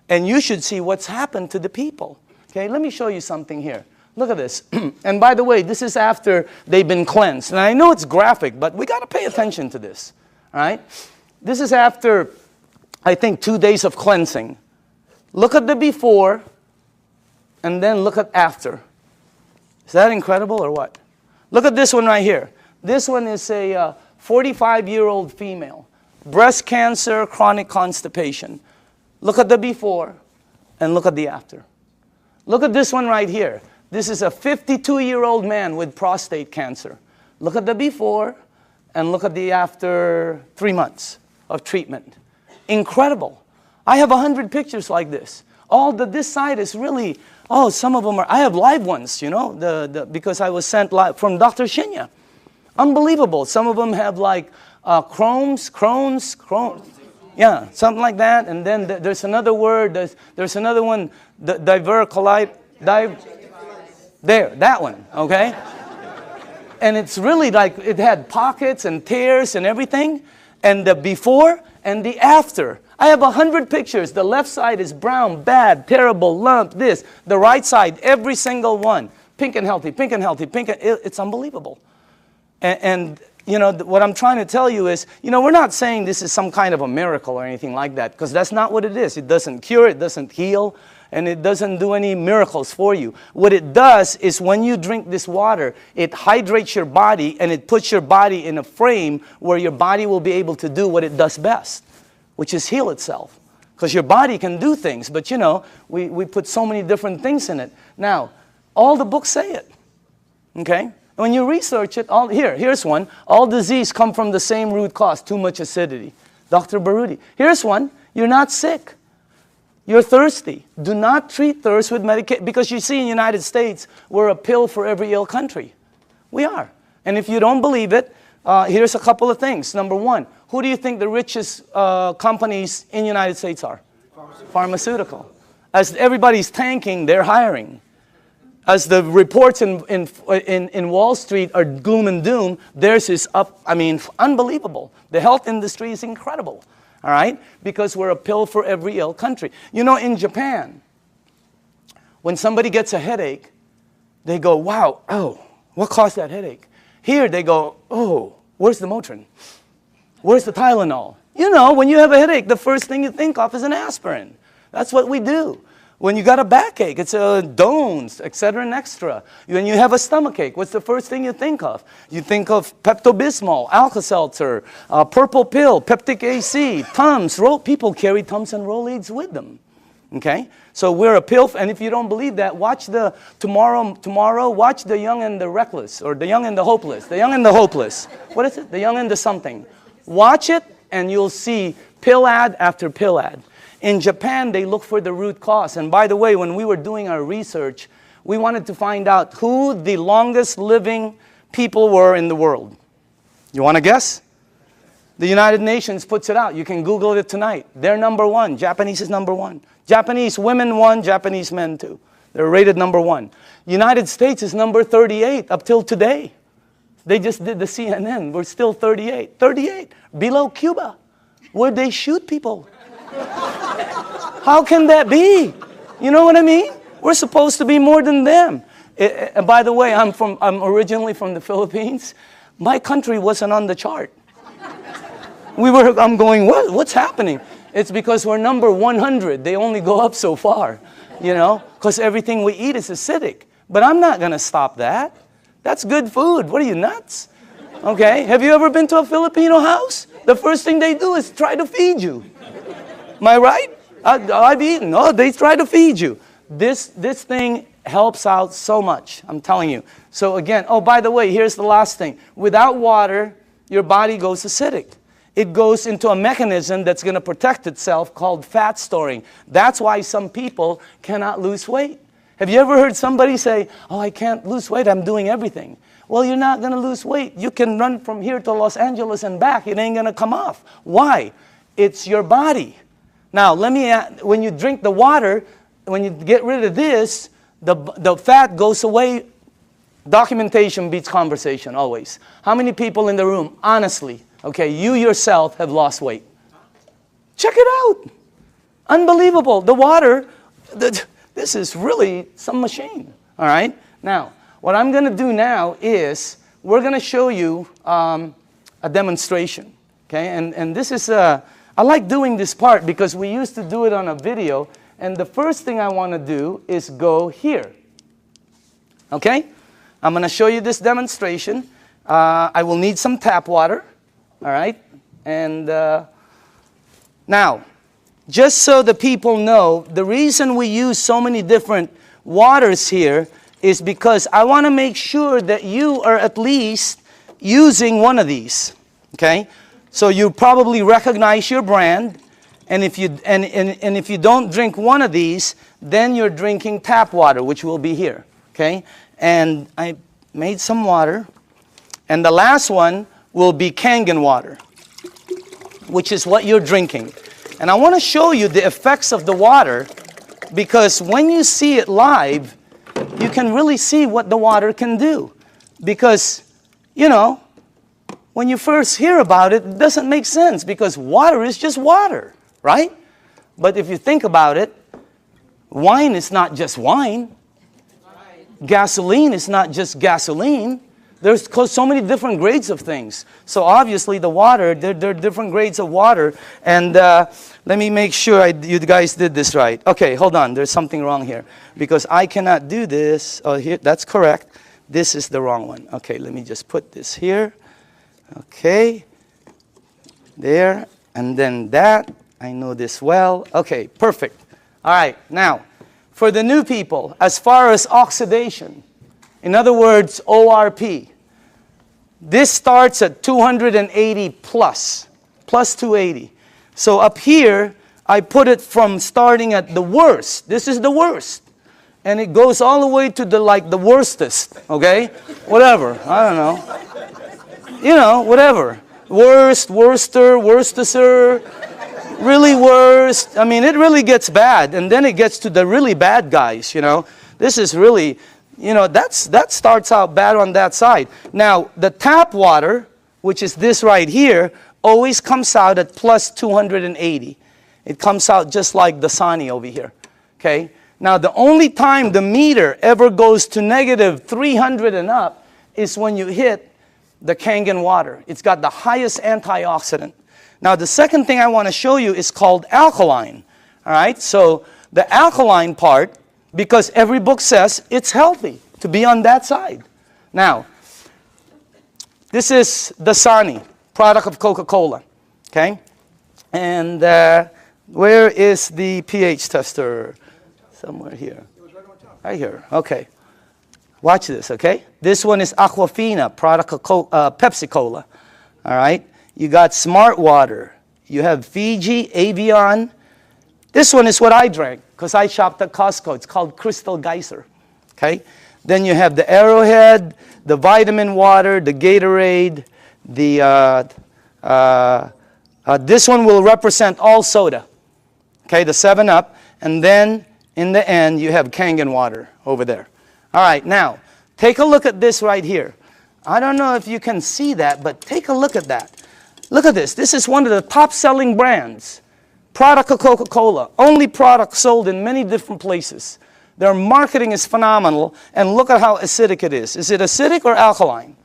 And you should see what's happened to the people. Okay, let me show you something here. Look at this. And by the way, this is after they've been cleansed. And I know it's graphic, but we got to pay attention to this. All right? This is after, I think, 2 days of cleansing. Look at the before, and then look at after. Is that incredible or what? Look at this one right here. This one is a 45-year-old female. Breast cancer, chronic constipation. Look at the before, and look at the after. Look at this one right here. This is a 52-year-old man with prostate cancer. Look at the before, and look at the after 3 months of treatment. Incredible. I have 100 pictures like this. This side is really, some of them are, I have live ones, you know, because I was sent live from Dr. Shinya. Unbelievable. Some of them have like Crohn's. Yeah, something like that. And then there's another word, there's another one, diverticulite, there, that one, okay? And it's really like, it had pockets and tears and everything. And the before and the after. I have 100 pictures. The left side is brown, bad, terrible, lump, this. The right side, every single one. Pink and healthy, pink and healthy, pink and, it's unbelievable. And you know, what I'm trying to tell you is, you know, we're not saying this is some kind of a miracle or anything like that, because that's not what it is. It doesn't cure, it doesn't heal, and it doesn't do any miracles for you. What it does is when you drink this water, it hydrates your body and it puts your body in a frame where your body will be able to do what it does best, which is heal itself. Because your body can do things, but you know, we put so many different things in it. Now, all the books say it, okay? When you research it, here's one. All disease come from the same root cause, too much acidity. Dr. Baruti. Here's one. You're not sick. You're thirsty. Do not treat thirst with medication. Because you see in the United States, we're a pill for every ill country. We are. And if you don't believe it, here's a couple of things. Number one, who do you think the richest companies in the United States are? Pharmaceutical. As everybody's tanking, they're hiring. As the reports in Wall Street are gloom and doom, theirs is up, I mean, unbelievable. The health industry is incredible, all right? Because we're a pill for every ill country. You know, in Japan, when somebody gets a headache, they go, wow, what caused that headache? Here they go, where's the Motrin? Where's the Tylenol? You know, when you have a headache, the first thing you think of is an aspirin. That's what we do. When you got a backache, it's Dones, etc. and extra. When you have a stomachache, what's the first thing you think of? You think of Pepto-Bismol, Alka-Seltzer, Purple Pill, Peptic AC, Tums. People carry Tums and Rolaids with them. Okay? So we're a pill, and if you don't believe that, watch the tomorrow, watch The Young and the Reckless, or The Young and the Hopeless. The Young and the Hopeless. What is it? The Young and the something. Watch it, and you'll see pill ad after pill ad. In Japan, they look for the root cause. And by the way, when we were doing our research, we wanted to find out who the longest living people were in the world. You want to guess? The United Nations puts it out. You can Google it tonight. They're number one. Japanese is number one. Japanese women one, Japanese men two. They're rated number one. United States is number 38 up till today. They just did the CNN. We're still 38. 38. Below Cuba, where they shoot people. How can that be? You know what I mean? We're supposed to be more than them. And by the way, I'm originally from the Philippines. My country wasn't on the chart. I'm going, what's happening? It's because we're number 100. They only go up so far, you know, because everything we eat is acidic. But I'm not going to stop that. That's good food. What are you, nuts? Okay, have you ever been to a Filipino house? The first thing they do is try to feed you. Am I right? I've eaten. No, they try to feed you. This thing helps out so much, I'm telling you. So again, oh, by the way, here's the last thing. Without water, your body goes acidic. It goes into a mechanism that's going to protect itself called fat storing. That's why some people cannot lose weight. Have you ever heard somebody say, oh, I can't lose weight, I'm doing everything? Well, you're not going to lose weight. You can run from here to Los Angeles and back. It ain't going to come off. Why? It's your body. Now, when you drink the water, when you get rid of this, the fat goes away. Documentation beats conversation, always. How many people in the room, honestly, okay, you yourself have lost weight? Check it out. Unbelievable. The water, this is really some machine, all right? Now, what I'm going to do now is we're going to show you a demonstration, okay? And this is, I like doing this part because we used to do it on a video, and the first thing I want to do is go here, okay? I'm going to show you this demonstration. I will need some tap water, all right? And now, just so the people know, the reason we use so many different waters here is because I want to make sure that you are at least using one of these, okay? So you probably recognize your brand, and if you if you don't drink one of these, then you're drinking tap water, which will be here, okay? And I made some water, and the last one will be Kangen water, which is what you're drinking. And I want to show you the effects of the water, because when you see it live, you can really see what the water can do. Because, you know, when you first hear about it, it doesn't make sense, because water is just water, right? But if you think about it, wine is not just wine. Gasoline is not just gasoline. There's so many different grades of things. So obviously the water, there are different grades of water. And let me make sure you guys did this right. Okay, hold on. There's something wrong here. Because I cannot do this. Oh, here, that's correct. This is the wrong one. Okay, let me just put this here. Okay. There. And then that. I know this well. Okay, perfect. All right, now, for the new people, as far as oxidation, in other words, ORP, this starts at 280 plus 280. So up here, I put it from starting at the worst. This is the worst. And it goes all the way to the worstest, okay? Whatever, I don't know. You know, whatever. Worst, worster, worstester, really worst. I mean, it really gets bad. And then it gets to the really bad guys, you know. This is really... You know, that starts out bad on that side. Now, the tap water, which is this right here, always comes out at plus 280. It comes out just like the Dasani over here, okay? Now, the only time the meter ever goes to negative 300 and up is when you hit the Kangen water. It's got the highest antioxidant. Now, the second thing I want to show you is called alkaline, all right? So, the alkaline part, because every book says it's healthy to be on that side. Now, this is Dasani, product of Coca-Cola, okay? And where is the pH tester? Somewhere here. Right here, okay. Watch this, okay? This one is Aquafina, product of Pepsi-Cola, all right? You got Smart Water. You have Fiji, Avion. This one is what I drank because I shopped at Costco. It's called Crystal Geyser, okay? Then you have the Arrowhead, the vitamin water, the Gatorade, the this one will represent all soda, okay, the 7-Up, and then in the end you have Kangen water over there. All right, now take a look at this right here. I don't know if you can see that, but take a look at that. Look at this. This is one of the top-selling brands. Product of Coca-Cola. Only product sold in many different places. Their marketing is phenomenal, and look at how acidic it is. Is it acidic or alkaline?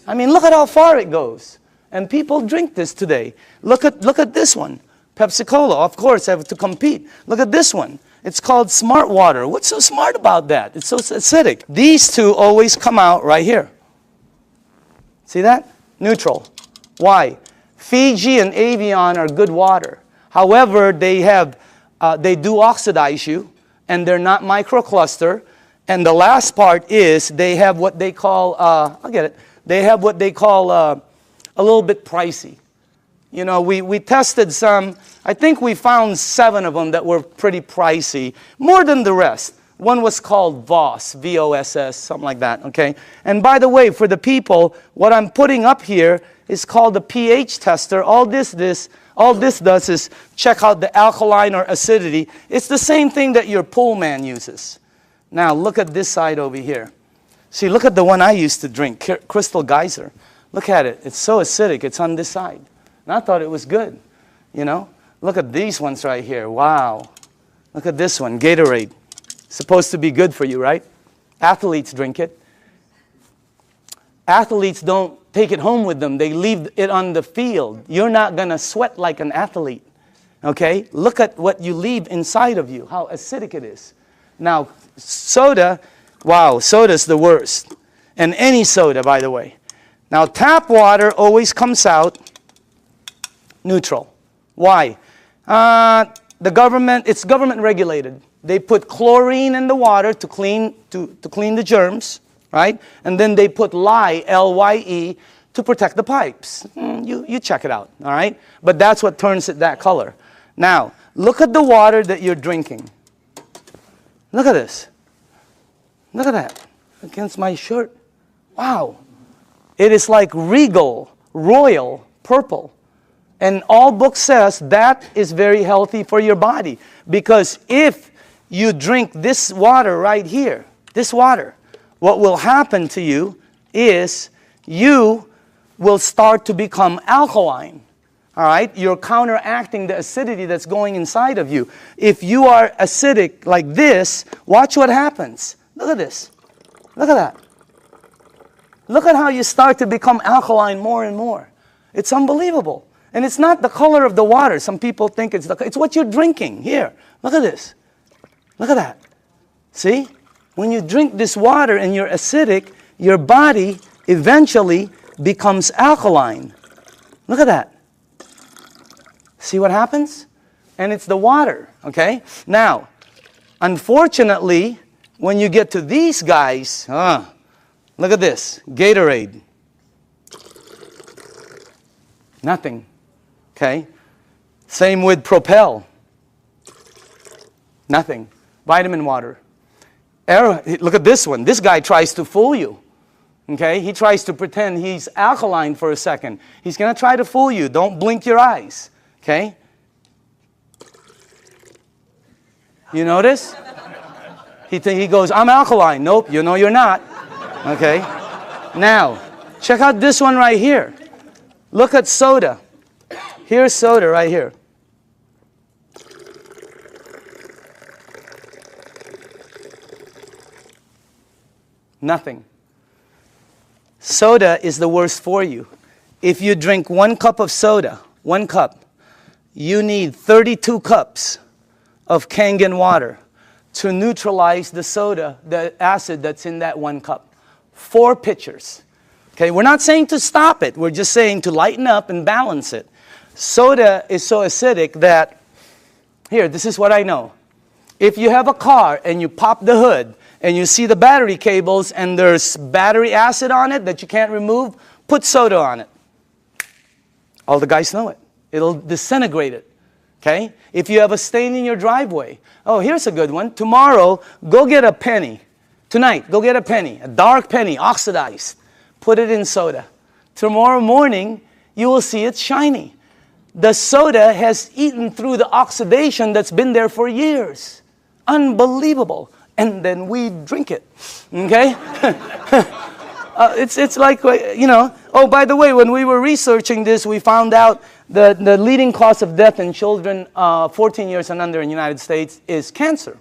I mean, look at how far it goes. And people drink this today. Look at this one. Pepsi-Cola, of course, have to compete. Look at this one. It's called Smart Water. What's so smart about that? It's so acidic. These two always come out right here. See that? Neutral. Why? Fiji and Avion are good water. However, they do oxidize you, and they're not microcluster. And the last part is they have what they call, I'll get it. They have what they call a little bit pricey. You know, we tested some. I think we found 7 of them that were pretty pricey, more than the rest. One was called Voss, V-O-S-S, something like that, okay? And by the way, for the people, what I'm putting up here is called the pH tester. All this does is check out the alkaline or acidity. It's the same thing that your pool man uses. Now, look at this side over here. See, look at the one I used to drink, Crystal Geyser. Look at it. It's so acidic. It's on this side. And I thought it was good, you know? Look at these ones right here. Wow. Look at this one, Gatorade. Supposed to be good for you, right? Athletes drink it. Athletes don't take it home with them. They leave it on the field. You're not going to sweat like an athlete, okay? Look at what you leave inside of you, how acidic it is. Now, soda, wow, soda's the worst. And any soda, by the way. Now, tap water always comes out neutral. Why? It's government regulated. They put chlorine in the water to clean the germs, right? And then they put lye, L-Y-E, to protect the pipes. You check it out, all right? But that's what turns it that color. Now, look at the water that you're drinking. Look at this. Look at that. Against my shirt. Wow. It is like regal, royal, purple. And all book says that is very healthy for your body. Because if you drink this water right here, this water, what will happen to you is you will start to become alkaline. All right? You're counteracting the acidity that's going inside of you. If you are acidic like this, watch what happens. Look at this. Look at that. Look at how you start to become alkaline more and more. It's unbelievable. And it's not the color of the water. Some people think it's what you're drinking. Here, look at this. Look at that. See? When you drink this water and you're acidic, your body eventually becomes alkaline. Look at that. See what happens? And it's the water, okay? Now, unfortunately, when you get to these guys, look at this, Gatorade. Nothing, okay? Same with Propel. Nothing. Vitamin water. Look at this one. This guy tries to fool you. Okay? He tries to pretend he's alkaline for a second. He's going to try to fool you. Don't blink your eyes. Okay? You notice? He goes, I'm alkaline. Nope, you know you're not. Okay? Now, check out this one right here. Look at soda. Here's soda right here. Nothing. Soda is the worst for you. If you drink 1 cup of soda, 1 cup, you need 32 cups of Kangen water to neutralize the soda, the acid that's in that 1 cup. 4 pitchers. Okay, we're not saying to stop it. We're just saying to lighten up and balance it. Soda is so acidic that, here, this is what I know. If you have a car and you pop the hood and you see the battery cables and there's battery acid on it that you can't remove, put soda on it. All the guys know it. It'll disintegrate it. Okay? If you have a stain in your driveway, oh, here's a good one. Tomorrow, go get a penny. Tonight, go get a penny, a dark penny, oxidized. Put it in soda. Tomorrow morning, you will see it's shiny. The soda has eaten through the oxidation that's been there for years. Unbelievable. And then we drink it. Okay? It's like, you know. Oh, by the way, when we were researching this, we found out that the leading cause of death in children 14 years and under in the United States is cancer.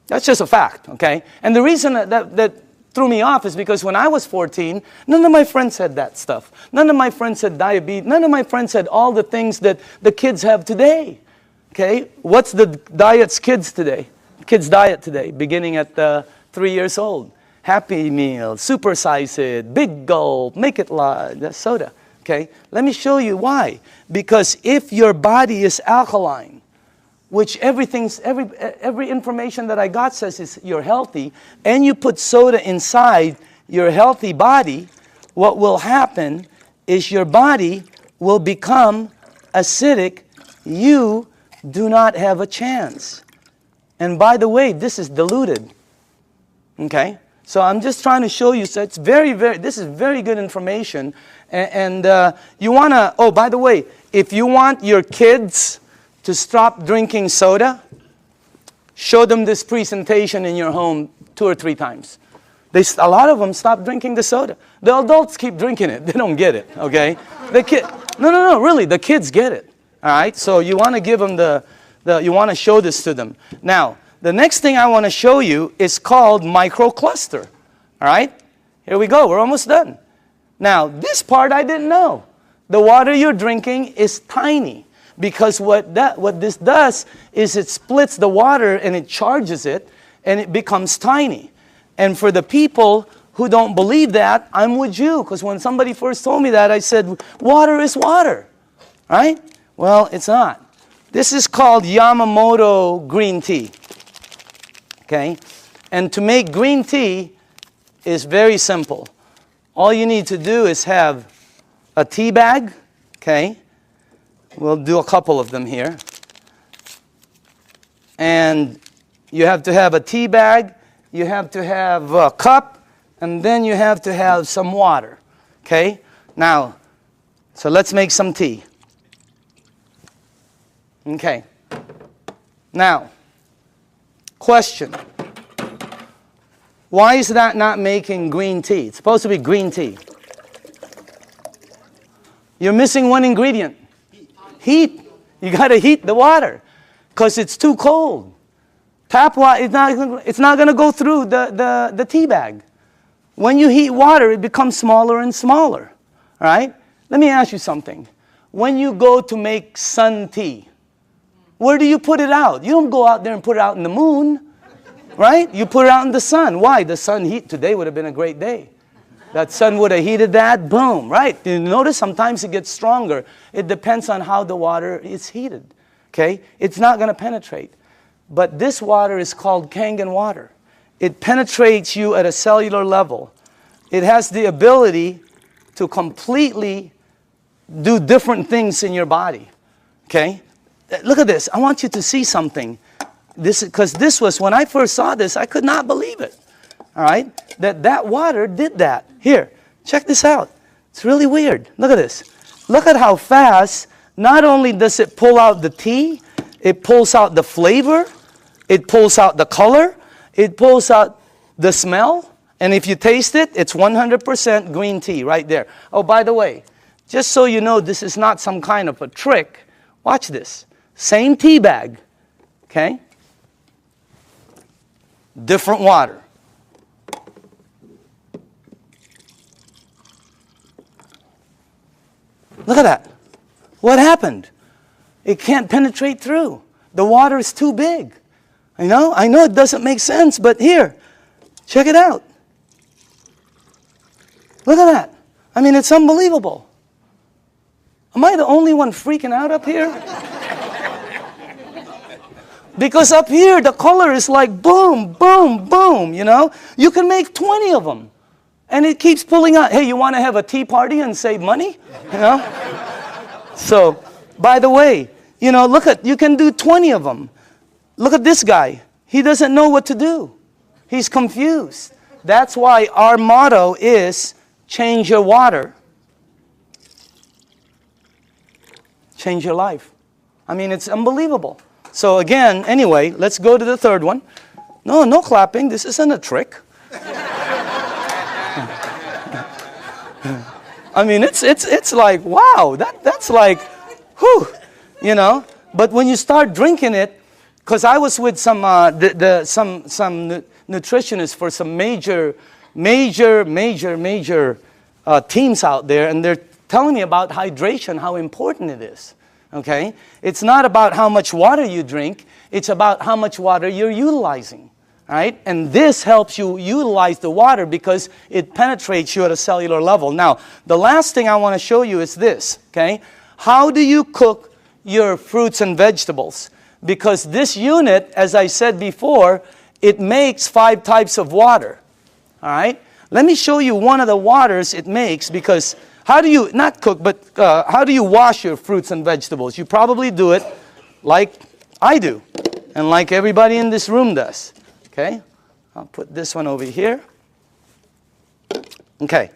That's just a fact, okay? And the reason that threw me off is because when I was 14, none of my friends had that stuff. None of my friends had diabetes. None of my friends had all the things that the kids have today, okay? What's the diets kids today? Kids' diet today, beginning at 3 years old. Happy Meal, supersize it, big gulp, make it large, soda, okay? Let me show you why. Because if your body is alkaline, which every information that I got says is you're healthy, and you put soda inside your healthy body, what will happen is your body will become acidic. You do not have a chance. And by the way, this is diluted. Okay? So I'm just trying to show you, so it's this is very good information. And you want to, oh, by the way, if you want your kids to stop drinking soda, show them this presentation in your home 2 or 3 times. A lot of them stop drinking the soda. The adults keep drinking it. They don't get it, okay? No, really, the kids get it, all right? So you want to give them you want to show this to them. Now, the next thing I want to show you is called microcluster, all right? Here we go. We're almost done. Now, this part I didn't know. The water you're drinking is tiny. Because what this does is it splits the water and it charges it and it becomes tiny. And for the people who don't believe that, I'm with you. Because when somebody first told me that, I said, water is water. Right? Well, it's not. This is called Yamamoto green tea. Okay? And to make green tea is very simple. All you need to do is have a tea bag. Okay? We'll do a couple of them here. And you have to have a tea bag, you have to have a cup, and then you have to have some water. Okay? Now, so let's make some tea. Okay. Now, question. Why is that not making green tea? It's supposed to be green tea. You're missing one ingredient. Heat. You got to heat the water because it's too cold. Tap water, it's not going to go through the tea bag. When you heat water, it becomes smaller and smaller. All right? Let me ask you something. When you go to make sun tea, where do you put it out? You don't go out there and put it out in the moon. Right? You put it out in the sun. Why? The sun heat. Today would have been a great day. That sun would have heated that, boom, right? You notice sometimes it gets stronger. It depends on how the water is heated, okay? It's not going to penetrate. But this water is called Kangen water. It penetrates you at a cellular level. It has the ability to completely do different things in your body, okay? Look at this. I want you to see something. Because this was, when I first saw this, I could not believe it. All right? That water did that. Here, check this out. It's really weird. Look at this. Look at how fast, not only does it pull out the tea, it pulls out the flavor, it pulls out the color, it pulls out the smell, and if you taste it, it's 100% green tea right there. Oh, by the way, just so you know this is not some kind of a trick, watch this. Same tea bag, okay? Different water. Look at that. What happened? It can't penetrate through The water is too big. I know it doesn't make sense, but here, check it out. Look at that. I mean, it's unbelievable. Am I the only one freaking out up here? Because up here, the color is like boom, boom, boom, you know? You can make 20 of them. And it keeps pulling out. Hey, you want to have a tea party and save money? You know? So, by the way, you know, you can do 20 of them. Look at this guy. He doesn't know what to do. He's confused. That's why our motto is change your water. Change your life. I mean, it's unbelievable. So again, anyway, let's go to the third one. No clapping. This isn't a trick. I mean, it's like, wow, that's like, whew, you know. But when you start drinking it, because I was with some nutritionists for some major teams out there, and they're telling me about hydration, how important it is. Okay? It's not about how much water you drink, it's about how much water you're utilizing. Right? And this helps you utilize the water because it penetrates you at a cellular level. Now, the last thing I want to show you is this. Okay? How do you cook your fruits and vegetables? Because this unit, as I said before, it makes 5 types of water. All right? Let me show you one of the waters it makes, because how do you, not cook, but how do you wash your fruits and vegetables? You probably do it like I do, and like everybody in this room does. Okay? I'll put this one over here. Okay.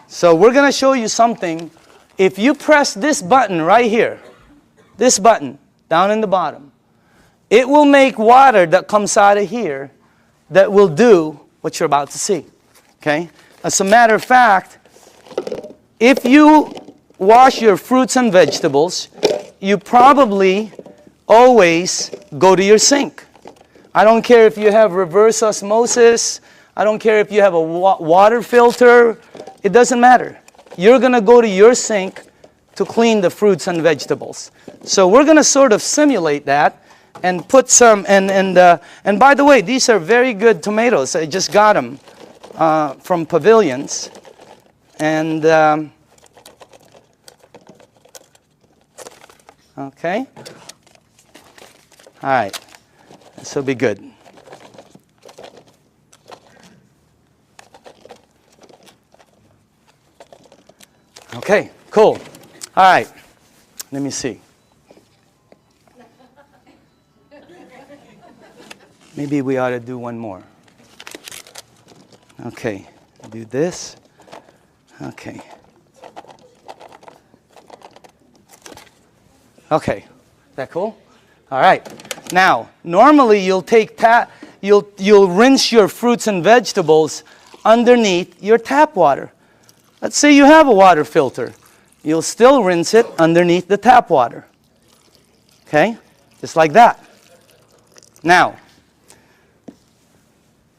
So we're going to show you something. If you press this button right here, this button down in the bottom, it will make water that comes out of here that will do what you're about to see. Okay? As a matter of fact, if you wash your fruits and vegetables, you probably always go to your sink. I don't care if you have reverse osmosis. I don't care if you have a water filter. It doesn't matter. You're going to go to your sink to clean the fruits and vegetables. So we're going to sort of simulate that and put some, and by the way, these are very good tomatoes. I just got them from Pavilions. And, okay. All right. This will be good. Okay, cool. All right. Let me see. Maybe we ought to do one more. Okay. Do this. Okay. Okay. Is that cool? All right. Now, normally you'll take you'll rinse your fruits and vegetables underneath your tap water. Let's say you have a water filter. You'll still rinse it underneath the tap water. Okay? Just like that. Now,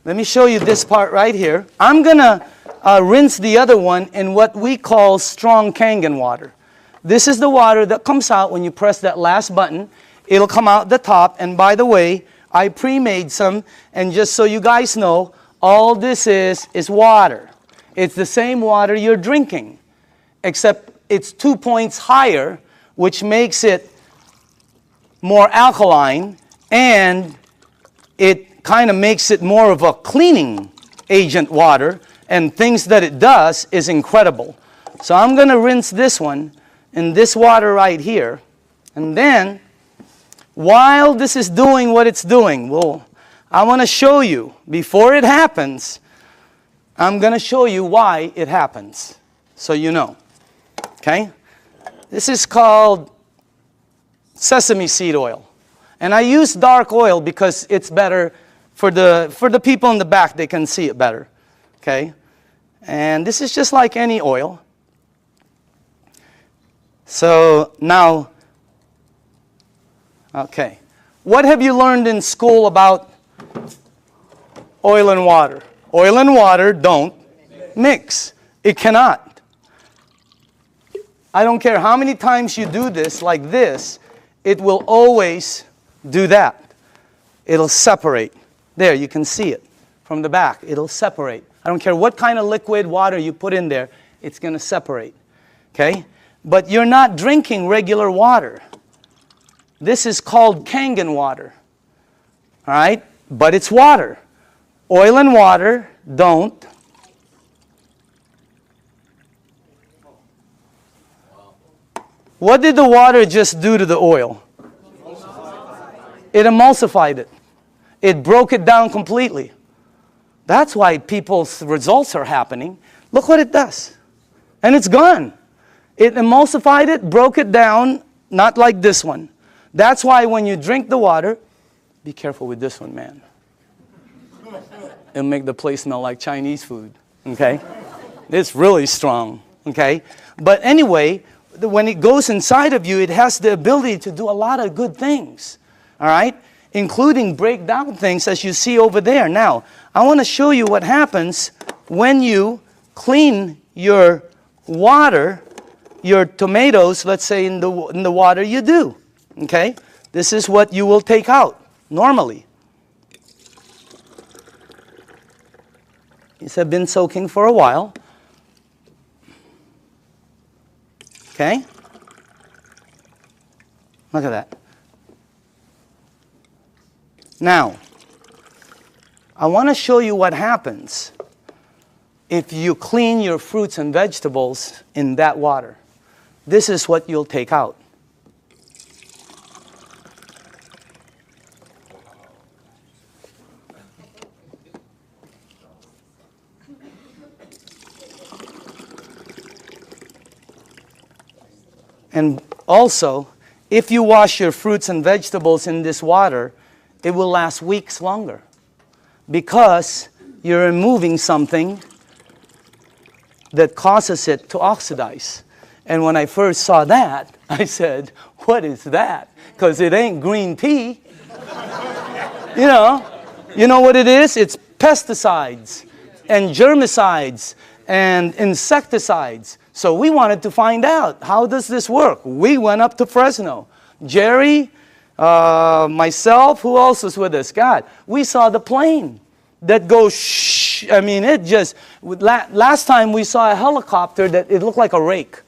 let me show you this part right here. I'm going to rinse the other one in what we call strong Kangen water. This is the water that comes out when you press that last button. It'll come out the top. And by the way, I pre-made some. And just so you guys know, all this is water. It's the same water you're drinking, except it's 2 points higher, which makes it more alkaline, and it kind of makes it more of a cleaning agent water, and things that it does is incredible. So I'm going to rinse this one in this water right here, and then while this is doing what it's doing, well, I want to show you, before it happens, I'm going to show you why it happens, so you know. Okay? This is called sesame seed oil. And I use dark oil because it's better for the people in the back. They can see it better. Okay? And this is just like any oil. So now, okay. What have you learned in school about oil and water? Oil and water don't mix. It cannot. I don't care how many times you do this like this, it will always do that. It'll separate. There, you can see it from the back. It'll separate. I don't care what kind of liquid water you put in there, it's going to separate. Okay? But you're not drinking regular water. This is called Kangen water. All right? But it's water. Oil and water don't. What did the water just do to the oil? It emulsified it. It broke it down completely. That's why people's results are happening. Look what it does. And it's gone. It emulsified it, broke it down, not like this one. That's why when you drink the water, be careful with this one, man. It'll make the place smell like Chinese food, okay? It's really strong, okay? But anyway, when it goes inside of you, it has the ability to do a lot of good things, all right? Including break down things as you see over there. Now, I want to show you what happens when you clean your water, your tomatoes, let's say in the water you do, okay? This is what you will take out normally. These have been soaking for a while. Okay? Look at that. Now, I want to show you what happens if you clean your fruits and vegetables in that water. This is what you'll take out. And also, if you wash your fruits and vegetables in this water, it will last weeks longer because you're removing something that causes it to oxidize. And when I first saw that, I said, what is that? Because it ain't green tea. You know what it is? It's pesticides and germicides and insecticides. So we wanted to find out, how does this work? We went up to Fresno. Jerry, myself, who else was with us? God, we saw the plane that goes shh. I mean, it just, last time we saw a helicopter that it looked like a rake,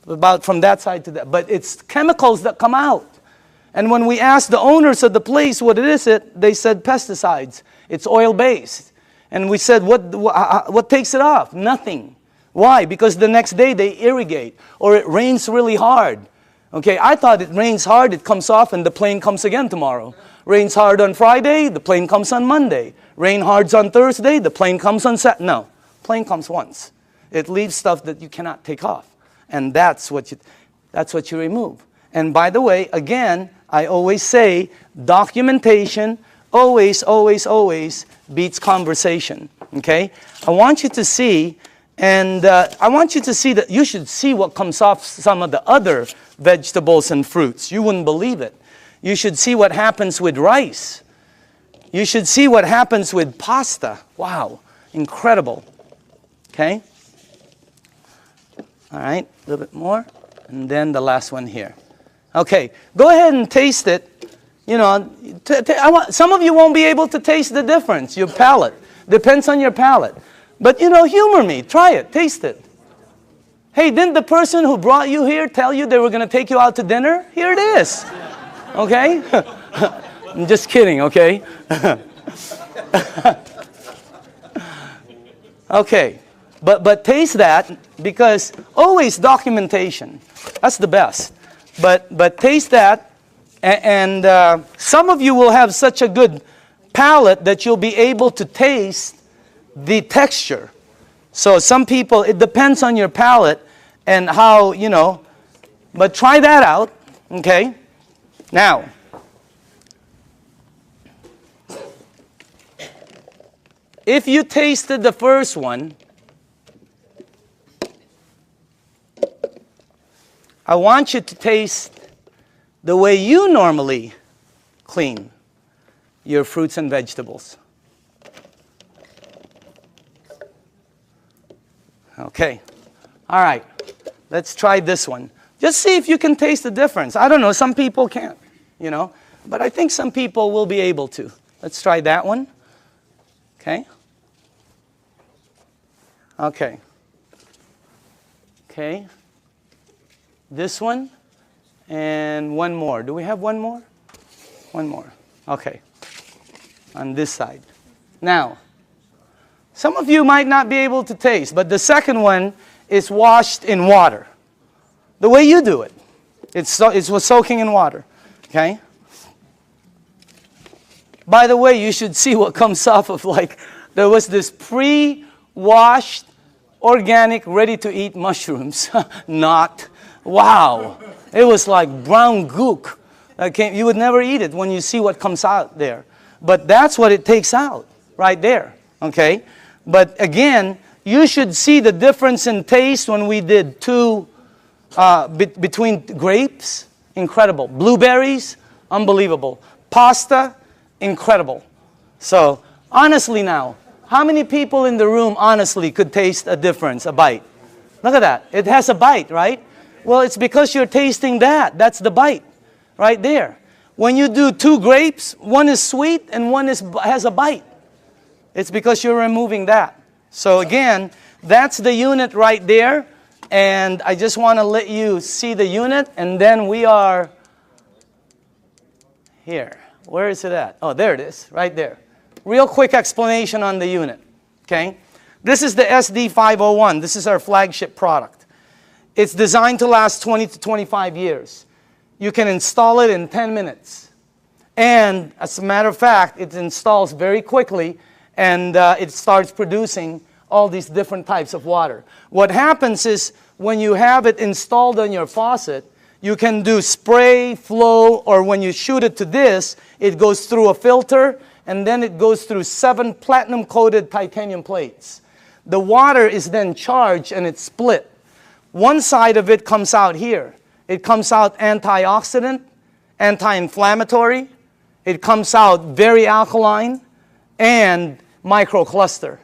about from that side to that. But it's chemicals that come out. And when we asked the owners of the place what it is, they said pesticides. It's oil-based. And we said, what takes it off? Nothing. Why? Because the next day they irrigate, or it rains really hard. Okay, I thought it rains hard, it comes off, and the plane comes again tomorrow. Rains hard on Friday, the plane comes on Monday. Rain hard on Thursday, the plane comes on Saturday. No, plane comes once. It leaves stuff that you cannot take off. And that's what you remove. And by the way, again, I always say, documentation always, always, always beats conversation. Okay? I want you to see, and I want you to see that you should see what comes off some of the other vegetables and fruits. You wouldn't believe it. You should see what happens with rice. You should see what happens with pasta. Wow, incredible. Okay? All right, a little bit more. And then the last one here. Okay, go ahead and taste it. You know, some of you won't be able to taste the difference. Your palate. Depends on your palate. But, you know, humor me. Try it. Taste it. Hey, didn't the person who brought you here tell you they were going to take you out to dinner? Here it is. Okay? I'm just kidding, okay? Okay. But taste that, because always documentation. That's the best. But taste that, and some of you will have such a good palate that you'll be able to taste the texture. So some people, it depends on your palate and how, you know, but try that out, okay? Now, if you tasted the first one, I want you to taste the way you normally clean your fruits and vegetables. Okay. All right. Let's try this one. Just see if you can taste the difference. I don't know. Some people can't, you know. But I think some people will be able to. Let's try that one. Okay. Okay. Okay. This one. And one more. Do we have one more? One more. Okay. On this side. Now, some of you might not be able to taste, but the second one is washed in water. The way you do it. It was soaking in water. Okay? By the way, you should see what comes off of, like, there was this pre-washed, organic, ready-to-eat mushrooms. Not. Wow. It was like brown gook. You would never eat it when you see what comes out there. But that's what it takes out right there. Okay? But again, you should see the difference in taste when we did between grapes. Incredible. Blueberries. Unbelievable. Pasta. Incredible. So, honestly now, how many people in the room honestly could taste a difference, a bite? Look at that. It has a bite, right? Well, it's because you're tasting that. That's the bite right there. When you do two grapes, one is sweet and one has a bite. It's because you're removing that. So again, that's the unit right there. And I just want to let you see the unit. And then we are here. Where is it at? Oh, there it is, right there. Real quick explanation on the unit. Okay? This is the SD501. This is our flagship product. It's designed to last 20 to 25 years. You can install it in 10 minutes. And as a matter of fact, it installs very quickly and it starts producing all these different types of water. What happens is when you have it installed on your faucet, you can do spray, flow, or when you shoot it to this, it goes through a filter and then it goes through 7 platinum-coated titanium plates. The water is then charged and it's split. One side of it comes out here. It comes out antioxidant, anti-inflammatory. It comes out very alkaline and microcluster.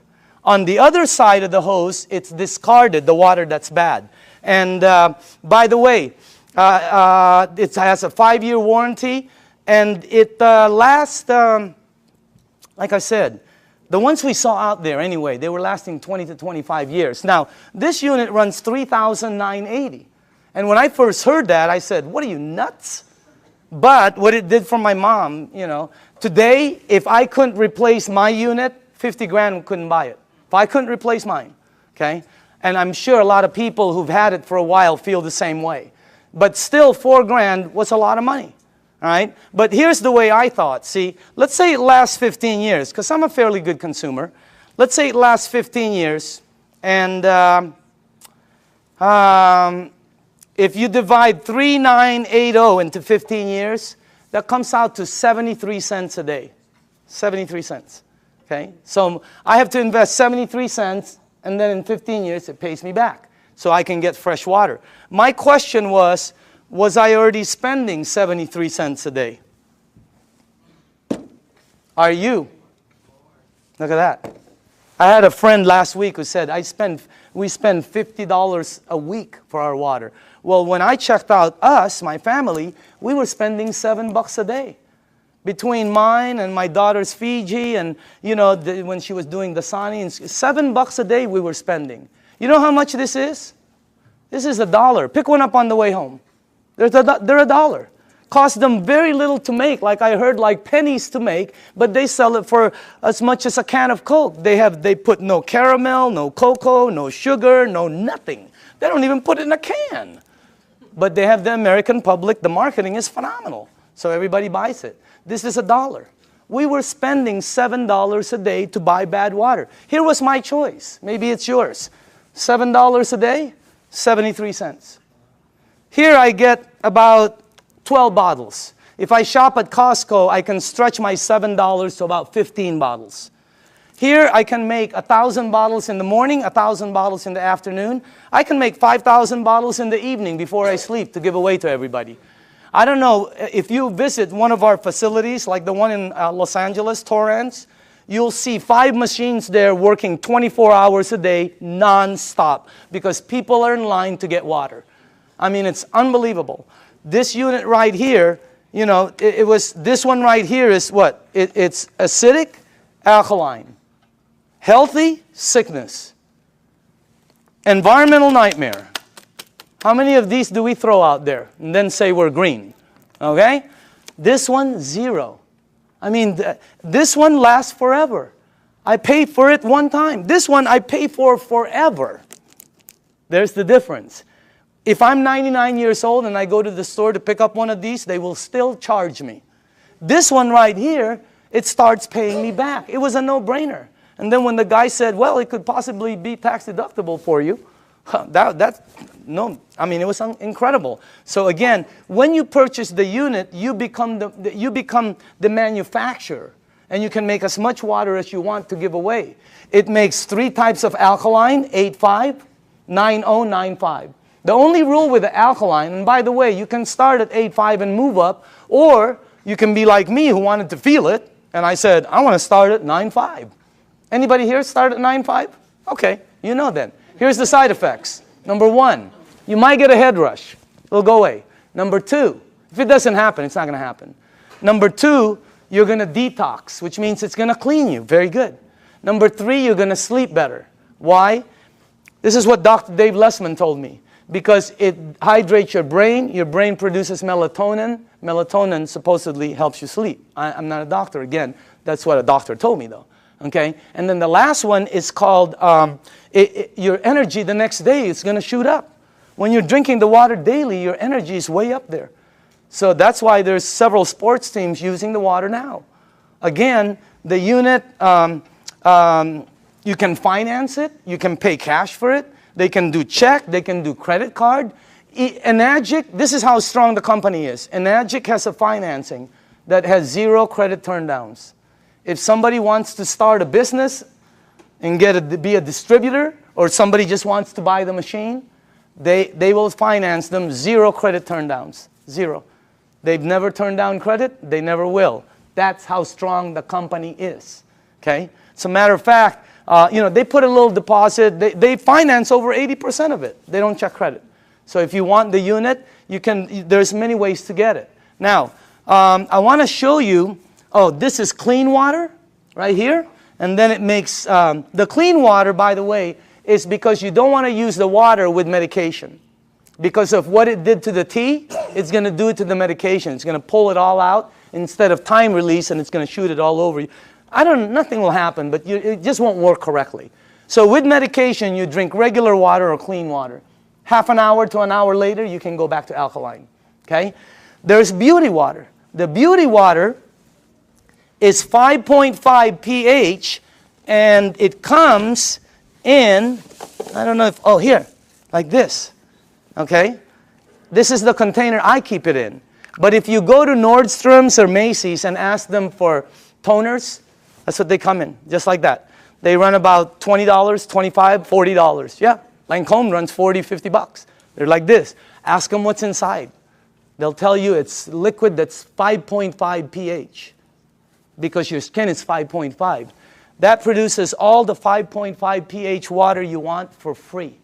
On the other side of the hose, it's discarded, the water that's bad. And by the way, it has a 5-year warranty and it lasts, like I said, the ones we saw out there anyway, they were lasting 20 to 25 years. Now, this unit runs $3,980. And when I first heard that, I said, what are you, nuts? But what it did for my mom, you know, today, if I couldn't replace my unit, 50 grand couldn't buy it. If I couldn't replace mine, okay? And I'm sure a lot of people who've had it for a while feel the same way. But still, 4 grand was a lot of money. All right? But here's the way I thought. See, let's say it lasts 15 years, because I'm a fairly good consumer. Let's say it lasts 15 years, and if you divide 3,980 into 15 years, that comes out to 73 cents a day. 73 cents. Okay? So I have to invest 73 cents, and then in 15 years, it pays me back. So I can get fresh water. My question was I already spending 73 cents a day? Are you? Look at that. I had a friend last week who said, we spend $50 a week for our water. Well, when I checked out us, my family, we were spending $7 a day. Between mine and my daughter's Fiji and, you know, when she was doing the Sani, $7 a day we were spending. You know how much this is? This is $1. Pick one up on the way home. They're $1. Cost them very little to make, like I heard, like pennies to make, but they sell it for as much as a can of Coke. They put no caramel, no cocoa, no sugar, no nothing. They don't even put it in a can. But they have the American public, the marketing is phenomenal. So everybody buys it. This is $1. We were spending $7 a day to buy bad water. Here was my choice. Maybe it's yours. $7 a day, 73 cents. Here I get about 12 bottles. If I shop at Costco, I can stretch my $7 to about 15 bottles. Here I can make 1,000 bottles in the morning, 1,000 bottles in the afternoon. I can make 5,000 bottles in the evening before I sleep to give away to everybody. I don't know, if you visit one of our facilities, like the one in Los Angeles, Torrance, you'll see 5 machines there working 24 hours a day, non-stop, because people are in line to get water. I mean, it's unbelievable. This unit right here you know, it was, this one right here is what? It's acidic, alkaline. Healthy, sickness. Environmental nightmare. How many of these do we throw out there and then say we're green? Okay? This one, 0. I mean, this one lasts forever. I pay for it one time. This one I pay for forever. There's the difference. If I'm 99 years old and I go to the store to pick up one of these, they will still charge me. This one right here, it starts paying me back. It was a no-brainer. And then when the guy said, well, it could possibly be tax deductible for you, no, I mean, it was incredible. So again, when you purchase the unit, you become the manufacturer. And you can make as much water as you want to give away. It makes 3 types of alkaline, 8.5, 9.0, 9.5. The only rule with the alkaline, and by the way, you can start at 8.5 and move up, or you can be like me who wanted to feel it, and I said, I want to start at 9.5. Anybody here start at 9.5? Okay, you know then. Here's the side effects. Number 1, you might get a head rush. It'll go away. Number 2, if it doesn't happen, it's not going to happen. Number 2, you're going to detox, which means it's going to clean you. Very good. Number 3, you're going to sleep better. Why? This is what Dr. Dave Lessman told me. Because it hydrates your brain produces melatonin. Melatonin supposedly helps you sleep. I'm not a doctor. Again, that's what a doctor told me though. Okay? And then the last one is called, your energy the next day is going to shoot up. When you're drinking the water daily, your energy is way up there. So that's why there's several sports teams using the water now. Again, the unit, you can finance it. You can pay cash for it. They can do check. They can do credit card. Enagic, this is how strong the company is. Enagic has a financing that has 0 credit turndowns. If somebody wants to start a business and be a distributor, or somebody just wants to buy the machine, they will finance them 0 credit turndowns. 0. They've never turned down credit. They never will. That's how strong the company is. Okay? As a matter of fact, you know, they put a little deposit. They finance over 80% of it. They don't check credit. So if you want the unit, there's many ways to get it. Now, I want to show you, this is clean water right here. And then it makes, the clean water, by the way, is because you don't want to use the water with medication. Because of what it did to the tea, it's going to do it to the medication. It's going to pull it all out instead of time release, and it's going to shoot it all over you. Nothing will happen, but it just won't work correctly. So with medication, you drink regular water or clean water. Half an hour to an hour later, you can go back to alkaline. Okay? There's beauty water. The beauty water is 5.5 pH, and it comes in, I don't know if, here, like this. Okay? This is the container I keep it in. But if you go to Nordstrom's or Macy's and ask them for toners, that's what they come in, just like that. They run about $20, $25, $40. Yeah, Lancome runs $40, $50. They're like this. Ask them what's inside. They'll tell you it's liquid that's 5.5 pH because your skin is 5.5. That produces all the 5.5 pH water you want for free,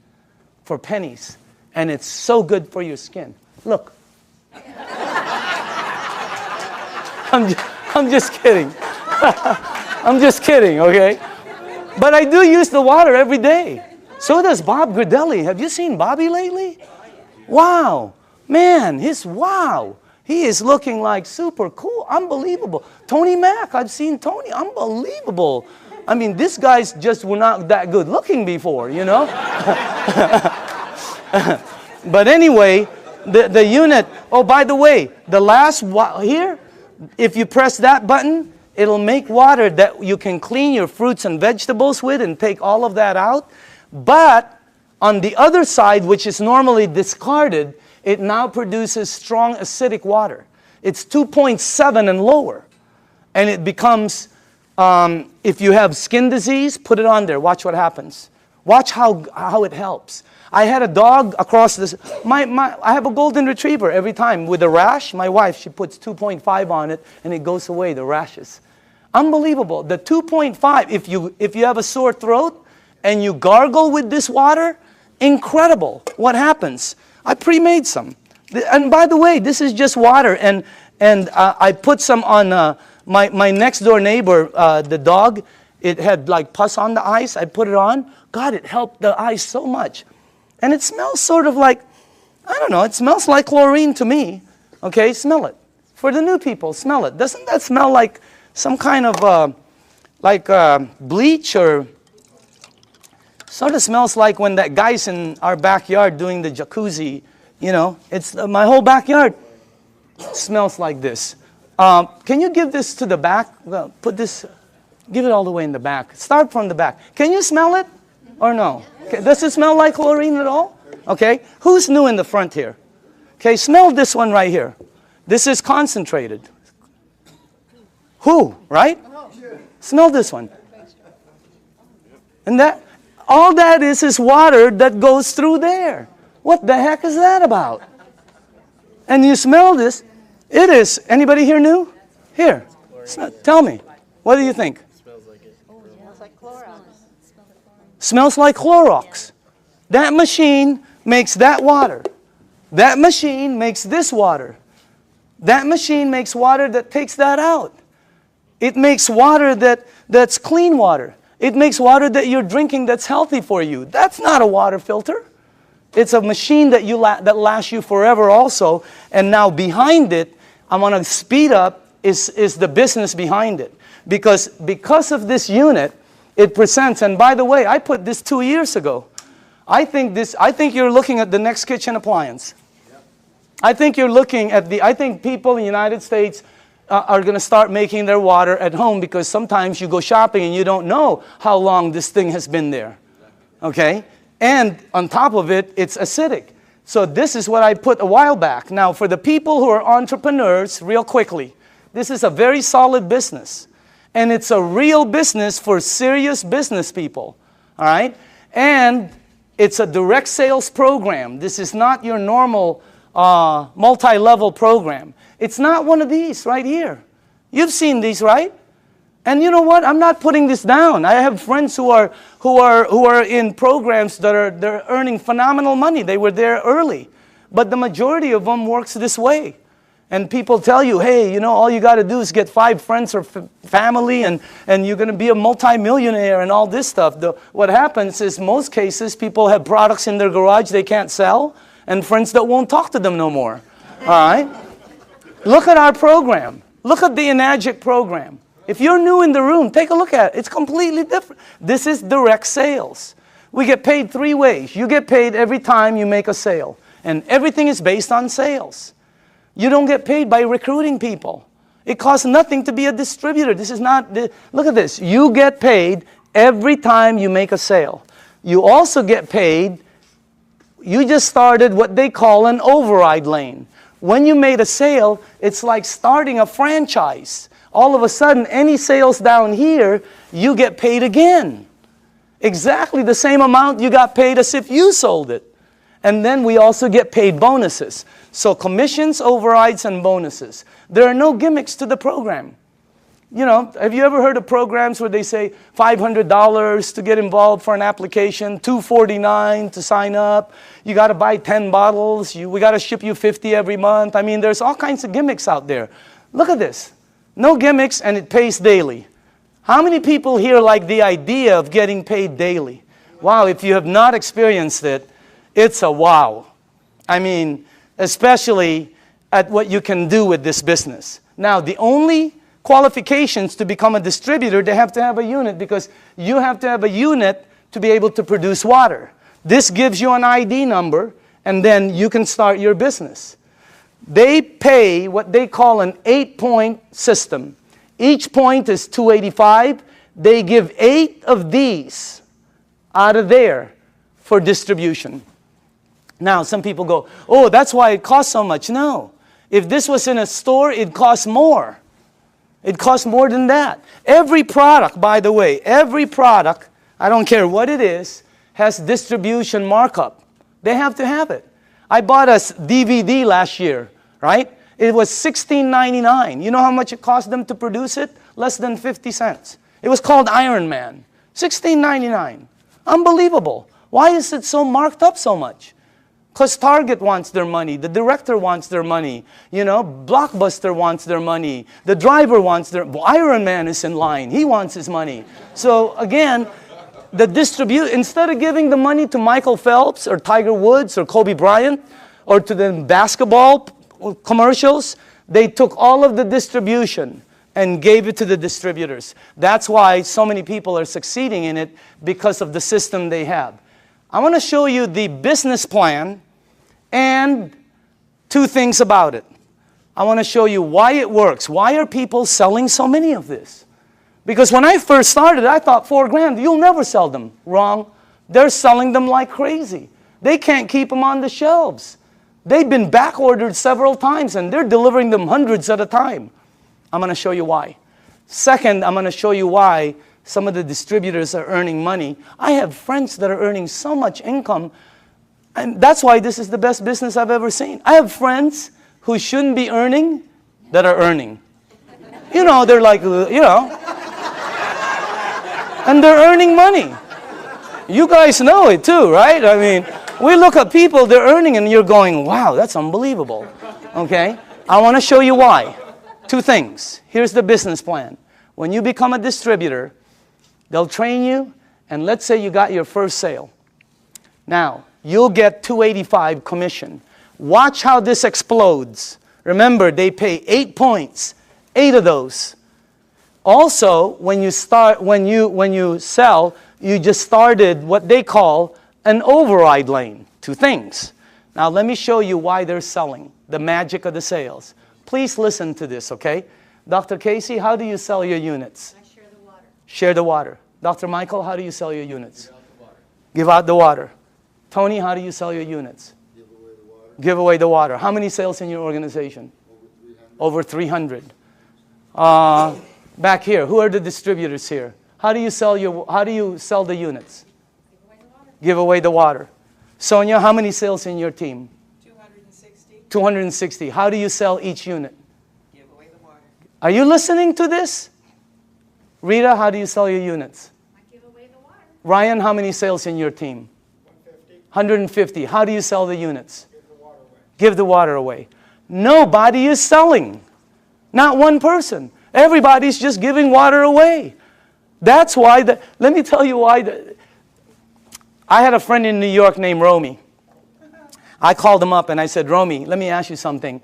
for pennies. And it's so good for your skin. Look. I'm just kidding. I'm just kidding, okay? But I do use the water every day. So does Bob Gridelli. Have you seen Bobby lately? Wow. Man, wow. He is looking like super cool. Unbelievable. Tony Mack, I've seen Tony. Unbelievable. I mean, these guys just were not that good looking before, you know? But anyway, the unit, by the way, the last here, if you press that button, it'll make water that you can clean your fruits and vegetables with and take all of that out. But on the other side, which is normally discarded, it now produces strong acidic water. It's 2.7 and lower. And it becomes, if you have skin disease, put it on there. Watch what happens. Watch how it helps. I had a dog across this. I have a golden retriever every time with a rash. My wife, she puts 2.5 on it, and it goes away, the rashes. Unbelievable. The 2.5, if you have a sore throat and you gargle with this water, incredible what happens. I pre-made some. And by the way, this is just water. And And I put some on my next door neighbor, the dog. It had like pus on the eyes. I put it on. God, it helped the eyes so much. And it smells sort of like, I don't know, it smells like chlorine to me. Okay, smell it. For the new people, smell it. Doesn't that smell like some kind of bleach, or sort of smells like when that guy's in our backyard doing the jacuzzi, you know? It's my whole backyard smells like this. Can you give this to the back? Well, give it all the way in the back. Start from the back. Can you smell it or no? Okay. Does it smell like chlorine at all? Okay. Who's new in the front here? Okay, smell this one right here. This is concentrated. Who, right? Smell this one. And that, all that is water that goes through there. What the heck is that about? And you smell this. It is. Anybody here new? Here. Tell me. What do you think? Smells like it. Smells like Clorox. Smells like Clorox. That machine makes that water. That machine makes this water. That machine makes water that takes that out. It makes water that's clean water. It makes water that you're drinking that's healthy for you. That's not a water filter. It's a machine that lasts you forever also. And now behind it, I want to speed up, is the business behind it. Because of this unit, it presents, and by the way, I put this 2 years ago. I think you're looking at the next kitchen appliance. I think you're looking at I think people in the United States are going to start making their water at home, because sometimes you go shopping and you don't know how long this thing has been there. Okay? And on top of it, it's acidic. So this is what I put a while back. Now, for the people who are entrepreneurs, real quickly, this is a very solid business. And it's a real business for serious business people. All right? And it's a direct sales program. This is not your normal multi-level program. It's not one of these right here. You've seen these, right? And you know what? I'm not putting this down. I have friends who are in programs they're earning phenomenal money. They were there early. But the majority of them works this way. And people tell you, hey, you know, all you got to do is get 5 friends or family, and you're going to be a multimillionaire and all this stuff. What happens is, most cases, people have products in their garage they can't sell, and friends that won't talk to them no more. All right? Look at our program. Look at the Enagic program. If you're new in the room, take a look at it. It's completely different. This is direct sales. We get paid 3 ways. You get paid every time you make a sale. And everything is based on sales. You don't get paid by recruiting people. It costs nothing to be a distributor. This is not, look at this. You get paid every time you make a sale. You also get paid, you just started what they call an override lane. When you made a sale, it's like starting a franchise. All of a sudden, any sales down here, you get paid again. Exactly the same amount you got paid as if you sold it. And then we also get paid bonuses. So commissions, overrides, and bonuses. There are no gimmicks to the program. You know, have you ever heard of programs where they say $500 to get involved for an application, $249 to sign up, you got to buy 10 bottles, we got to ship you 50 every month. I mean, there's all kinds of gimmicks out there. Look at this. No gimmicks, and it pays daily. How many people here like the idea of getting paid daily? Wow, if you have not experienced it, it's a wow. I mean, especially at what you can do with this business. Now, the only qualifications to become a distributor, they have to have a unit, because you have to have a unit to be able to produce water. This gives you an ID number, and then you can start your business. They pay what they call an 8-point system. Each point is $285. They give 8 of these out of there for distribution. Now, some people go, oh, that's why it costs so much. No. If this was in a store, it costs more. It costs more than that. Every product, by the way, every product, I don't care what it is, has distribution markup. They have to have it. I bought a DVD last year, right? It was $16.99. You know how much it cost them to produce it? Less than 50 cents. It was called Iron Man. $16.99. Unbelievable. Why is it so marked up so much? Because Target wants their money, the director wants their money, Blockbuster wants their money, the driver wants Iron Man is in line, he wants his money. So again, instead of giving the money to Michael Phelps or Tiger Woods or Kobe Bryant or to the basketball commercials, they took all of the distribution and gave it to the distributors. That's why so many people are succeeding in it, because of the system they have. I want to show you the business plan and two things about it. I want to show you why it works. Why are people selling so many of this? Because when I first started, I thought $4,000, you'll never sell them. Wrong. They're selling them like crazy. They can't keep them on the shelves. They've been back ordered several times and they're delivering them hundreds at a time. I'm going to show you why. Second, I'm going to show you why some of the distributors are earning money. I have friends that are earning so much income, and that's why this is the best business I've ever seen. I have friends who shouldn't be earning that are earning. They're like, and they're earning money. You guys know it too, right? I mean, we look at people, they're earning, and you're going, wow, that's unbelievable. Okay? I want to show you why. Two things. Here's the business plan. When you become a distributor, they'll train you, and let's say you got your first sale. Now, you'll get $285 commission. Watch how this explodes. Remember, they pay 8 points, 8 of those. Also, when you sell, you just started what they call an override lane. Two things. Now, let me show you why they're selling, the magic of the sales. Please listen to this, okay? Dr. Casey, how do you sell your units? I share the water. Share the water. Dr. Michael, how do you sell your units? Give out the water. Tony, how do you sell your units? Give away the water. Give away the water. How many sales in your organization? Over 300. Over 300. Back here, who are the distributors here? How do you sell the units? Give away the water. Sonia, how many sales in your team? 260. 260. How do you sell each unit? Give away the water. Are you listening to this? Rita, how do you sell your units? I give away the water. Ryan, how many sales in your team? 150. How do you sell the units? Give the water away. Give the water away. Nobody is selling. Not one person. Everybody's just giving water away. That's why, let me tell you why. I had a friend in New York named Romy. I called him up and I said, Romy, let me ask you something.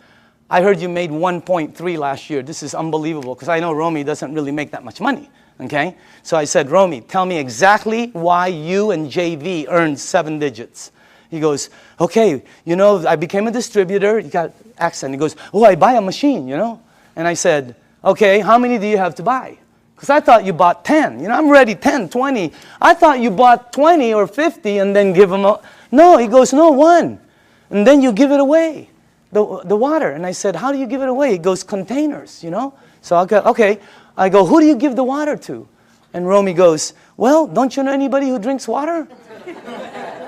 I heard you made 1.3 last year. This is unbelievable, because I know Romy doesn't really make that much money. Okay? So I said, Romy, tell me exactly why you and JV earned 7 digits. He goes, okay, I became a distributor. He got accent. He goes, oh, I buy a machine, And I said, okay, how many do you have to buy? Because I thought you bought 10. I'm ready, 10, 20. I thought you bought 20 or 50 and then give them No, he goes, no, 1. And then you give it away, the water. And I said, how do you give it away? He goes, containers, So I go, okay. I go, who do you give the water to? And Romy goes, well, don't you know anybody who drinks water?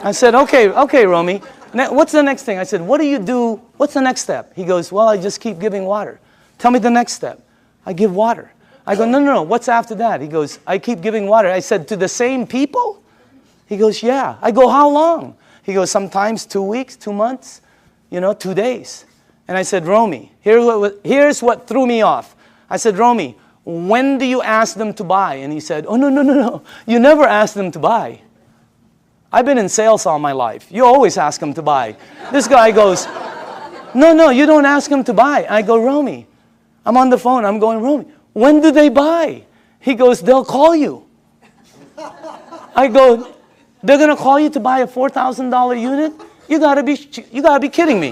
I said, okay, Romy. What's the next thing? I said, what do you do? What's the next step? He goes, well, I just keep giving water. Tell me the next step. I give water. I go, no. What's after that? He goes, I keep giving water. I said, to the same people? He goes, yeah. I go, how long? He goes, sometimes 2 weeks, 2 months, 2 days. And I said, Romy, here's what threw me off. I said, Romy, when do you ask them to buy? And he said, oh, no. You never ask them to buy. I've been in sales all my life. You always ask them to buy. This guy goes, no, you don't ask them to buy. I go, Romy, I'm on the phone. I'm going, Romy, when do they buy? He goes, they'll call you. I go, they're going to call you to buy a $4,000 unit? You gotta be kidding me.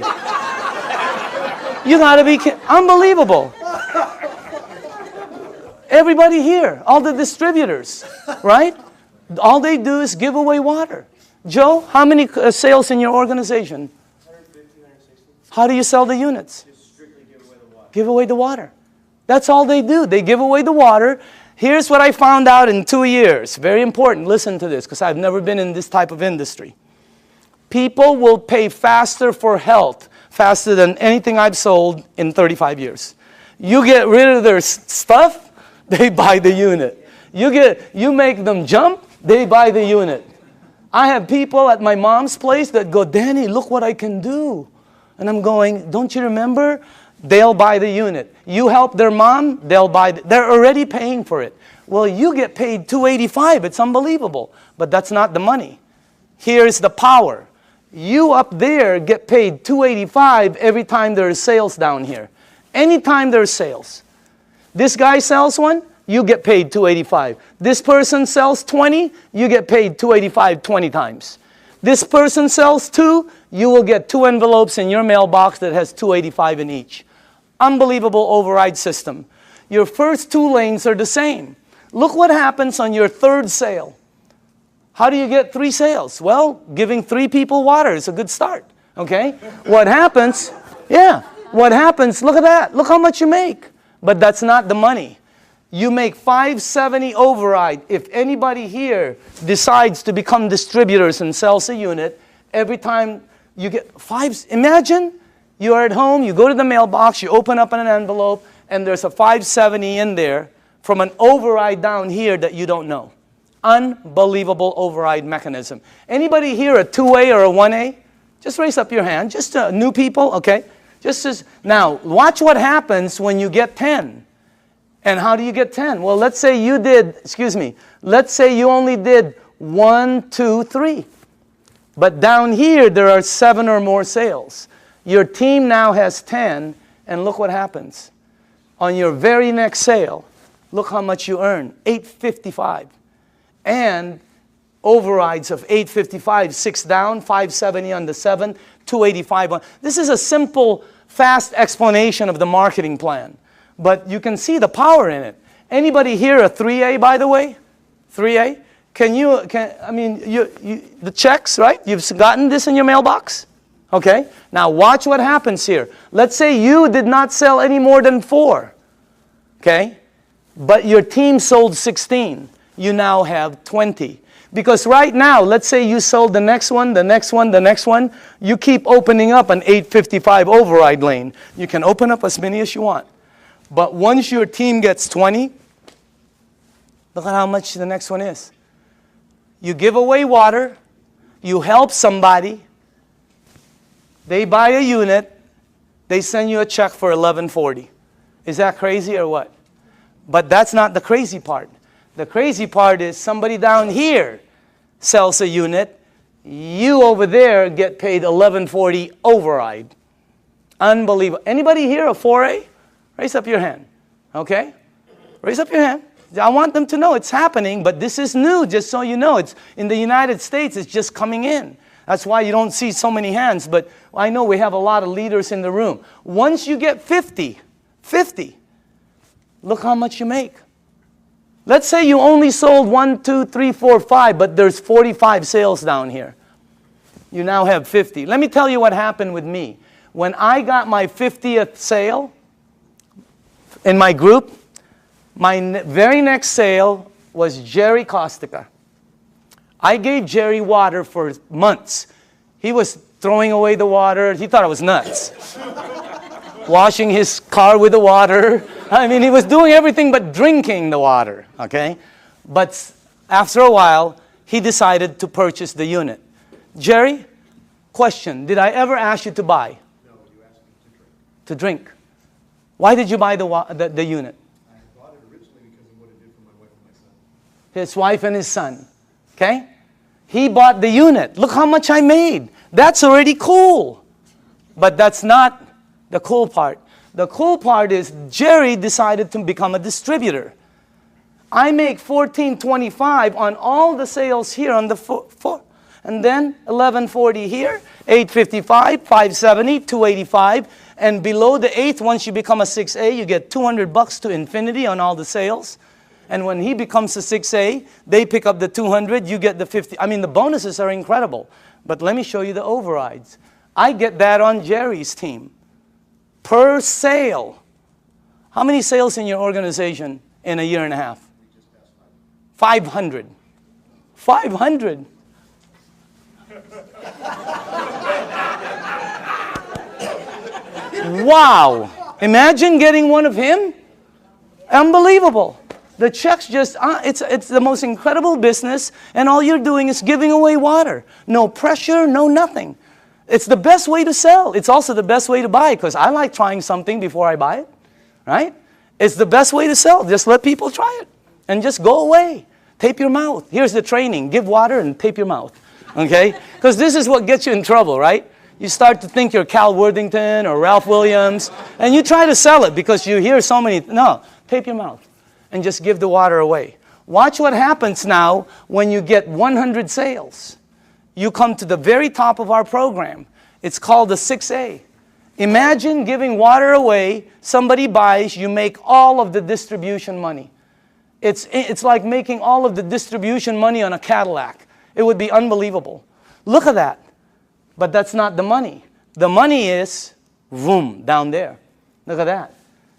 You gotta be kidding. Unbelievable. Everybody here, all the distributors, right? All they do is give away water. Joe, how many sales in your organization? 150, 160. How do you sell the units? Just strictly give away the water. Give away the water. That's all they do. They give away the water. Here's what I found out in 2 years. Very important. Listen to this, because I've never been in this type of industry. People will pay faster for health, faster than anything I've sold in 35 years. You get rid of their stuff, they buy the unit. You make them jump, they buy the unit. I have people at my mom's place that go, Danny, look what I can do. And I'm going, don't you remember? They'll buy the unit. You help their mom, they'll buy. They're already paying for it. Well, you get paid $285. It's unbelievable. But that's not the money. Here's the power. You up there get paid $285 every time there's sales down here. Anytime there's sales. This guy sells one, you get paid $285. This person sells 20, you get paid $285 20 times. This person sells 2, you will get 2 envelopes in your mailbox that has $285 in each. Unbelievable override system. Your first 2 lanes are the same. Look what happens on your 3rd sale. How do you get 3 sales? Well, giving 3 people water is a good start. Okay? What happens? Yeah. What happens? Look at that. Look how much you make. But that's not the money. You make $570 override. If anybody here decides to become distributors and sells a unit, every time you get 5, imagine you're at home, you go to the mailbox, you open up an envelope, and there's a $570 in there from an override down here that you don't know. Unbelievable override mechanism. Anybody here a 2A or a 1A? Just raise up your hand. Just new people, okay? Now, watch what happens when you get 10. And how do you get 10? Well, let's say you did, let's say you only did 1, 2, 3. But down here, there are 7 or more sales. Your team now has 10, and look what happens. On your very next sale, look how much you earn, $855. And overrides of $855, 6 down, $570 on the 7, $285 on. This is a simple, fast explanation of the marketing plan. But you can see the power in it. Anybody here a 3A, by the way? 3A? The checks, right? You've gotten this in your mailbox? Okay? Now watch what happens here. Let's say you did not sell any more than 4. Okay? But your team sold 16. You now have 20. Because right now, let's say you sold the next one, the next one, the next one. You keep opening up an 855 override lane. You can open up as many as you want. But once your team gets 20, look at how much the next one is. You give away water. You help somebody. They buy a unit. They send you a check for $1140. Is that crazy or what? But that's not the crazy part. The crazy part is somebody down here sells a unit. You over there get paid $1140 override. Unbelievable. Anybody here a 4A? Raise up your hand. Okay? Raise up your hand. I want them to know it's happening, but this is new, just so you know. It's in the United States, it's just coming in. That's why you don't see so many hands, but I know we have a lot of leaders in the room. Once you get 50, look how much you make. Let's say you only sold 1, 2, 3, 4, 5, but there's 45 sales down here. You now have 50. Let me tell you what happened with me. When I got my 50th sale in my group, my very next sale was Jerry Kostica. I gave Jerry water for months. He was throwing away the water. He thought I was nuts. Washing his car with the water. I mean, he was doing everything but drinking the water, okay? But after a while, he decided to purchase the unit. Jerry, question, did I ever ask you to buy? No, you asked me to drink. Why did you buy the unit? I bought it originally because of what it did for my wife and my son. His wife and his son, okay? He bought the unit. Look how much I made. That's already cool. But that's not the cool part. The cool part is Jerry decided to become a distributor. I make $14.25 on all the sales here on the floor. And then $11.40 here, $8.55, $5.70, $2.85. And below the 8th, once you become a 6A, you get $200 to infinity on all the sales. And when he becomes a 6A, they pick up the 200, you get the 50. I mean, the bonuses are incredible. But let me show you the overrides. I get that on Jerry's team. Per sale. How many sales in your organization in a year and a half? 500. 500. Wow. Imagine getting one of him. Unbelievable. The checks just, it's the most incredible business, and all you're doing is giving away water. No pressure, no nothing. It's the best way to sell. It's also the best way to buy, because I like trying something before I buy it, right? It's the best way to sell. Just let people try it, and just go away. Tape your mouth. Here's the training. Give water and tape your mouth, okay? Because this is what gets you in trouble, right? You start to think you're Cal Worthington or Ralph Williams, and you try to sell it because you hear so many, no, tape your mouth. And just give the water away. Watch what happens now when you get 100 sales. You come to the very top of our program. It's called the 6A. Imagine giving water away, somebody buys, you make all of the distribution money. It's like making all of the distribution money on a Cadillac. It would be unbelievable. Look at that. But that's not the money. The money is, boom, down there. Look at that.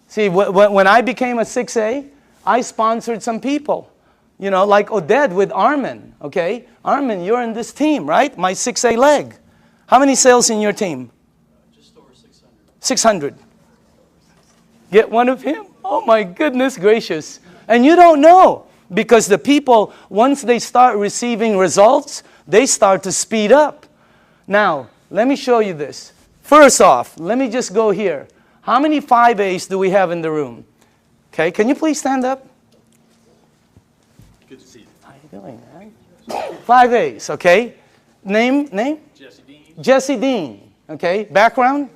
See, when I became a 6A, I sponsored some people, you know, like Oded with Armin, okay? Armin, you're in this team, right? My 6A leg. How many sales in your team? Just over 600. 600. Get one of him? Oh my goodness gracious. And you don't know, because the people, once they start receiving results, they start to speed up. Now, let me show you this. First off, let me just go here. How many 5As do we have in the room? Okay, can you please stand up? Good to see you. How are you doing, man? 5As, okay? Name? Jesse Dean. Jesse Dean, okay? Background?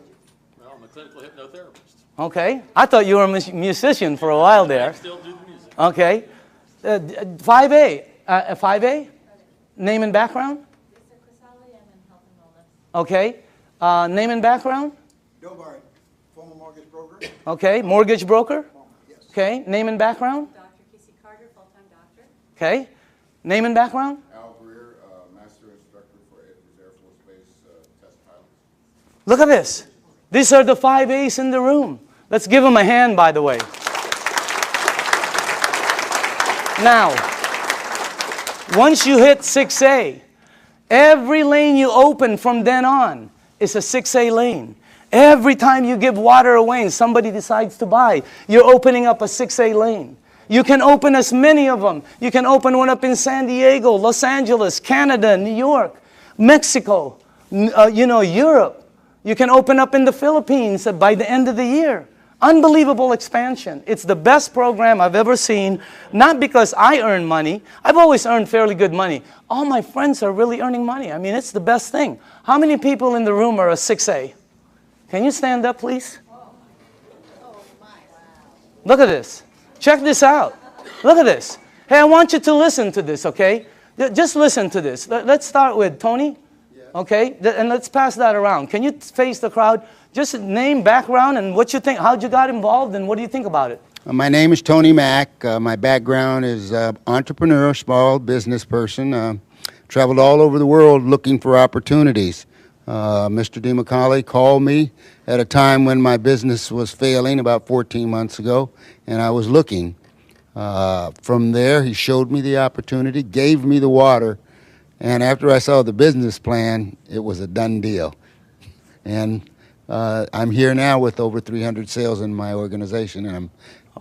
Well, I'm a clinical hypnotherapist. Okay. I thought you were a musician for a while I there. still do the music. Okay. 5A. 5A? Name and background? Okay. Name and background? Bill Barrett, former mortgage broker. Okay. Mortgage broker? Yes. Okay. Name and background? Dr. Casey Carter, full-time doctor. Okay. Name and background? Al Greer, Master Instructor for Air Force Base Test Pilots. Look at this. These are the 5As in the room. Let's give them a hand, by the way. Now, once you hit 6A, every lane you open from then on is a 6A lane. Every time you give water away and somebody decides to buy, you're opening up a 6A lane. You can open as many of them. You can open one up in San Diego, Los Angeles, Canada, New York, Mexico, Europe. You can open up in the Philippines by the end of the year. Unbelievable expansion. It's the best program I've ever seen, not because I earn money. I've always earned fairly good money. All my friends are really earning money. I mean, it's the best thing. How many people in the room are a 6A? Can you stand up, please? Look at this. Check this out. Look at this. Hey, I want you to listen to this, okay? Just listen to this. Let's start with Tony, okay? And let's pass that around. Can you face the crowd? Just name, background, and what you think, how'd you got involved, and what do you think about it? My name is Tony Mack. My background is entrepreneur, small business person. Traveled all over the world looking for opportunities. Mr. DeMacaulay called me at a time when my business was failing about 14 months ago, and I was looking. From there, he showed me the opportunity, gave me the water, and after I saw the business plan, it was a done deal. And I'm here now with over 300 sales in my organization, and I'm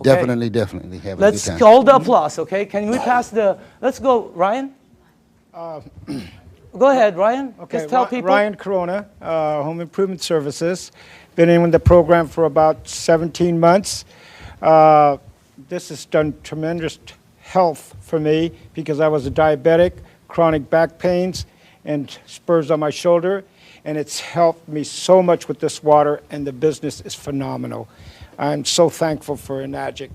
definitely having a good time. Let's hold the applause, okay? Can we pass the, let's go, Ryan? Go ahead, Ryan. Okay, Just tell people. Ryan Corona, Home Improvement Services. Been in the program for about 17 months. This has done tremendous health for me because I was a diabetic, chronic back pains, and spurs on my shoulder. And it's helped me so much with this water, and the business is phenomenal. I'm so thankful for Enagic,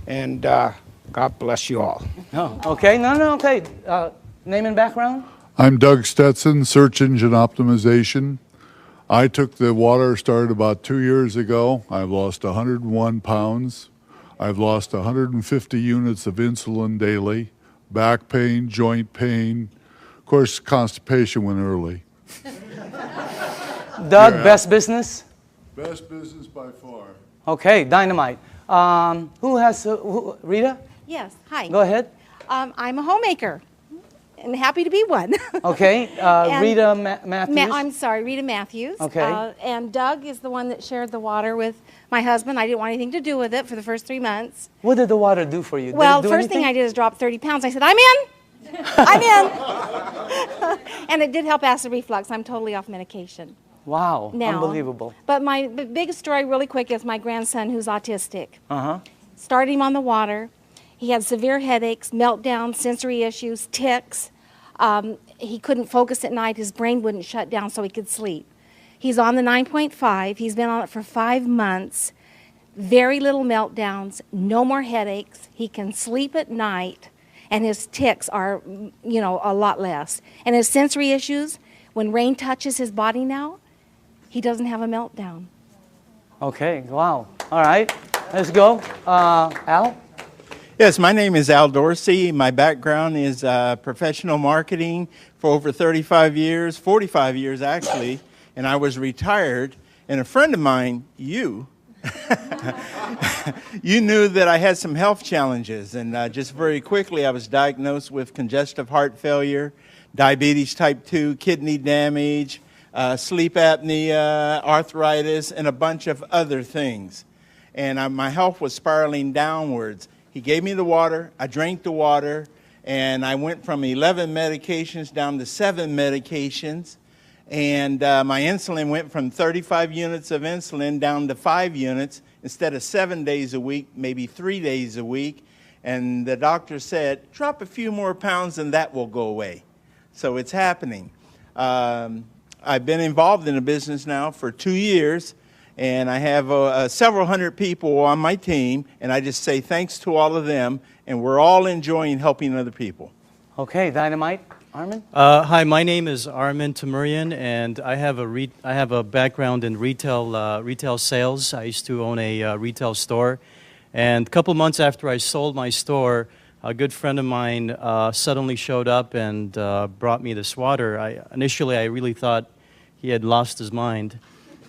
and God bless you all. Oh, okay. No, okay. Name and background? I'm Doug Stetson, Search Engine Optimization. I took the water, started about 2 years ago. I've lost 101 pounds. I've lost 150 units of insulin daily, back pain, joint pain. Of course, constipation went early. Doug, Yeah. best business? Best business by far. Okay, dynamite. Who has, Rita? Yes, hi. Go ahead. I'm a homemaker, and happy to be one. Okay, And Rita Matthews. I'm sorry, Rita Matthews. Okay. And Doug is the one that shared the water with my husband. I didn't want anything to do with it for the first 3 months. What did the water do for you? Well, did it do first thing I anything? did is drop 30 pounds. I said, I'm in. I'm in. And it did help acid reflux. I'm totally off medication Wow, now. unbelievable. But my biggest story, really quick, is my grandson who's autistic. Uh-huh. Started him on the water. He had severe headaches, meltdowns, sensory issues, tics. He couldn't focus at night. His brain wouldn't shut down so he could sleep. He's on the 9.5. He's been on it for 5 months. Very little meltdowns, no more headaches. He can sleep at night, and his tics are, you know, a lot less. And his sensory issues, when rain touches his body now, he doesn't have a meltdown. Okay, wow. All right, let's go. Al? Yes, my name is Al Dorsey. My background is professional marketing for over 35 years, 45 years actually, and I was retired. And a friend of mine, you knew that I had some health challenges. And just very quickly, I was diagnosed with congestive heart failure, diabetes type 2, kidney damage, sleep apnea, arthritis, and a bunch of other things. And my health was spiraling downwards. He gave me the water, I drank the water, and I went from 11 medications down to 7 medications. And my insulin went from 35 units of insulin down to 5 units instead of 7 days a week, maybe 3 days a week. And the doctor said, drop a few more pounds and that will go away. So it's happening. I've been involved in the business now for 2 years. And I have several hundred people on my team, and I just say thanks to all of them, and we're all enjoying helping other people. Okay, Dynamite. Armin? Hi, my name is Armin Tamurian, and I have a background in retail sales. I used to own a retail store, and a couple months after I sold my store, a good friend of mine suddenly showed up and brought me this water. Initially, I really thought he had lost his mind.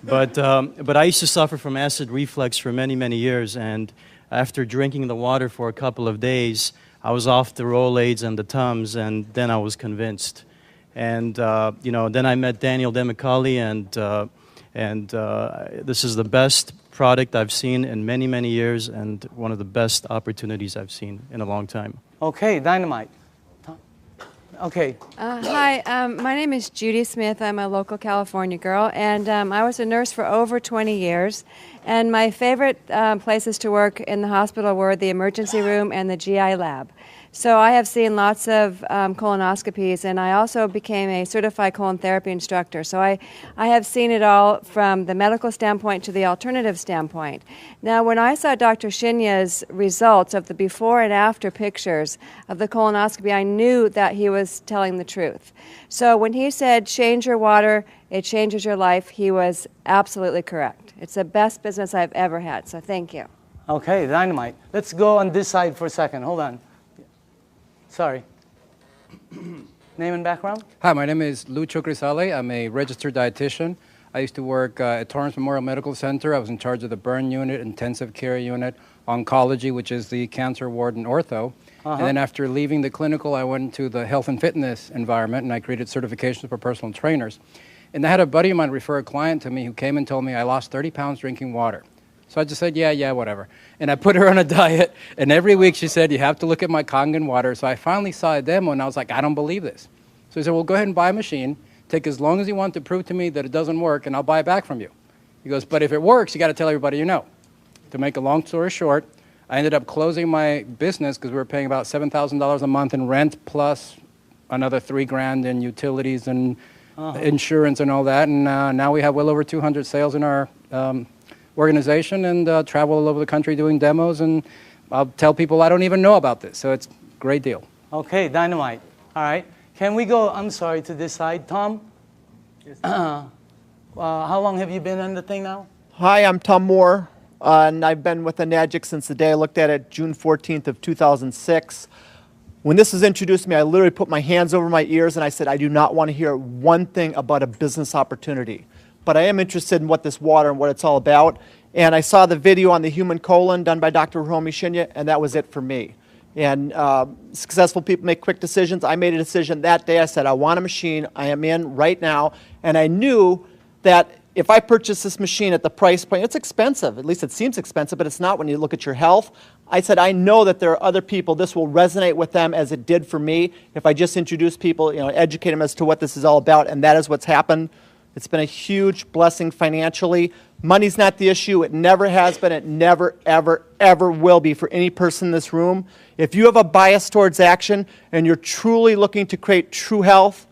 But I used to suffer from acid reflux for many, many years, and after drinking the water for a couple of days, I was off the Rolaids and the Tums, and then I was convinced. And then I met Daniel Demicali, and this is the best product I've seen in many, many years, and one of the best opportunities I've seen in a long time. Okay, Dynamite. Okay. Hi, my name is Judy Smith. I'm a local California girl, and I was a nurse for over 20 years. And my favorite places to work in the hospital were the emergency room and the GI lab. So I have seen lots of colonoscopies, and I also became a certified colon therapy instructor. So I have seen it all from the medical standpoint to the alternative standpoint. Now, when I saw Dr. Shinya's results of the before and after pictures of the colonoscopy, I knew that he was telling the truth. So when he said, change your water, it changes your life, he was absolutely correct. It's the best business I've ever had, so thank you. Okay, Dynamite. Let's go on this side for a second. Hold on. Sorry. Name and background? Hi, my name is Lucho Grisale. I'm a registered dietitian. I used to work at Torrance Memorial Medical Center. I was in charge of the burn unit, intensive care unit, oncology, which is the cancer ward and ortho. And then after leaving the clinical, I went to the health and fitness environment, and I created certifications for personal trainers. And I had a buddy of mine refer a client to me who came and told me I lost 30 pounds drinking water. So I just said, yeah, whatever. And I put her on a diet, and every week she said, you have to look at my Kangen water. So I finally saw a demo, and I was like, I don't believe this. So he said, well, go ahead and buy a machine. Take as long as you want to prove to me that it doesn't work, and I'll buy it back from you. He goes, but if it works, you got to tell everybody you know. To make a long story short, I ended up closing my business because we were paying about $7,000 a month in rent plus another $3,000 in utilities and insurance and all that. And now we have well over 200 sales in our organization and travel all over the country doing demos. And I'll tell people I don't even know about this. So it's a great deal. Okay, Dynamite. All right. Can we go, I'm sorry, to this side? Tom? Yes. How long have you been on the thing now? Hi, I'm Tom Moore, and I've been with Enagic since the day I looked at it, June 14th of 2006. When this was introduced to me, I literally put my hands over my ears and I said, I do not want to hear one thing about a business opportunity. But I am interested in what this water and what it's all about. And I saw the video on the human colon done by Dr. Hiromi Shinya, and that was it for me. And successful people make quick decisions. I made a decision that day. I said, I want a machine. I am in right now. And I knew that if I purchase this machine at the price point, it's expensive. At least it seems expensive, but it's not when you look at your health. I said, I know that there are other people, this will resonate with them as it did for me. If I just introduce people, educate them as to what this is all about, and that is what's happened. It's been a huge blessing financially. Money's not the issue. It never has been. It never, ever, ever will be for any person in this room. If you have a bias towards action and you're truly looking to create true health,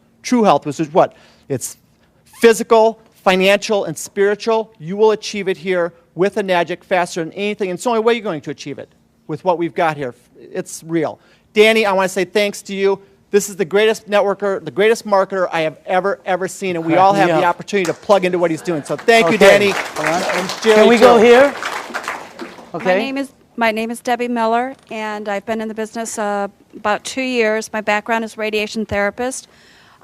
which is what? It's physical, financial, and spiritual. You will achieve it here with Enagic faster than anything. And it's the only way you're going to achieve it with what we've got here. It's real. Danny, I want to say thanks to you. This is the greatest networker, the greatest marketer I have ever seen, and we all have the opportunity to plug into what he's doing. So thank you, Danny. And Jerry, Can we go here? Okay. My name is Debbie Miller, and I've been in the business about 2 years. My background is radiation therapist.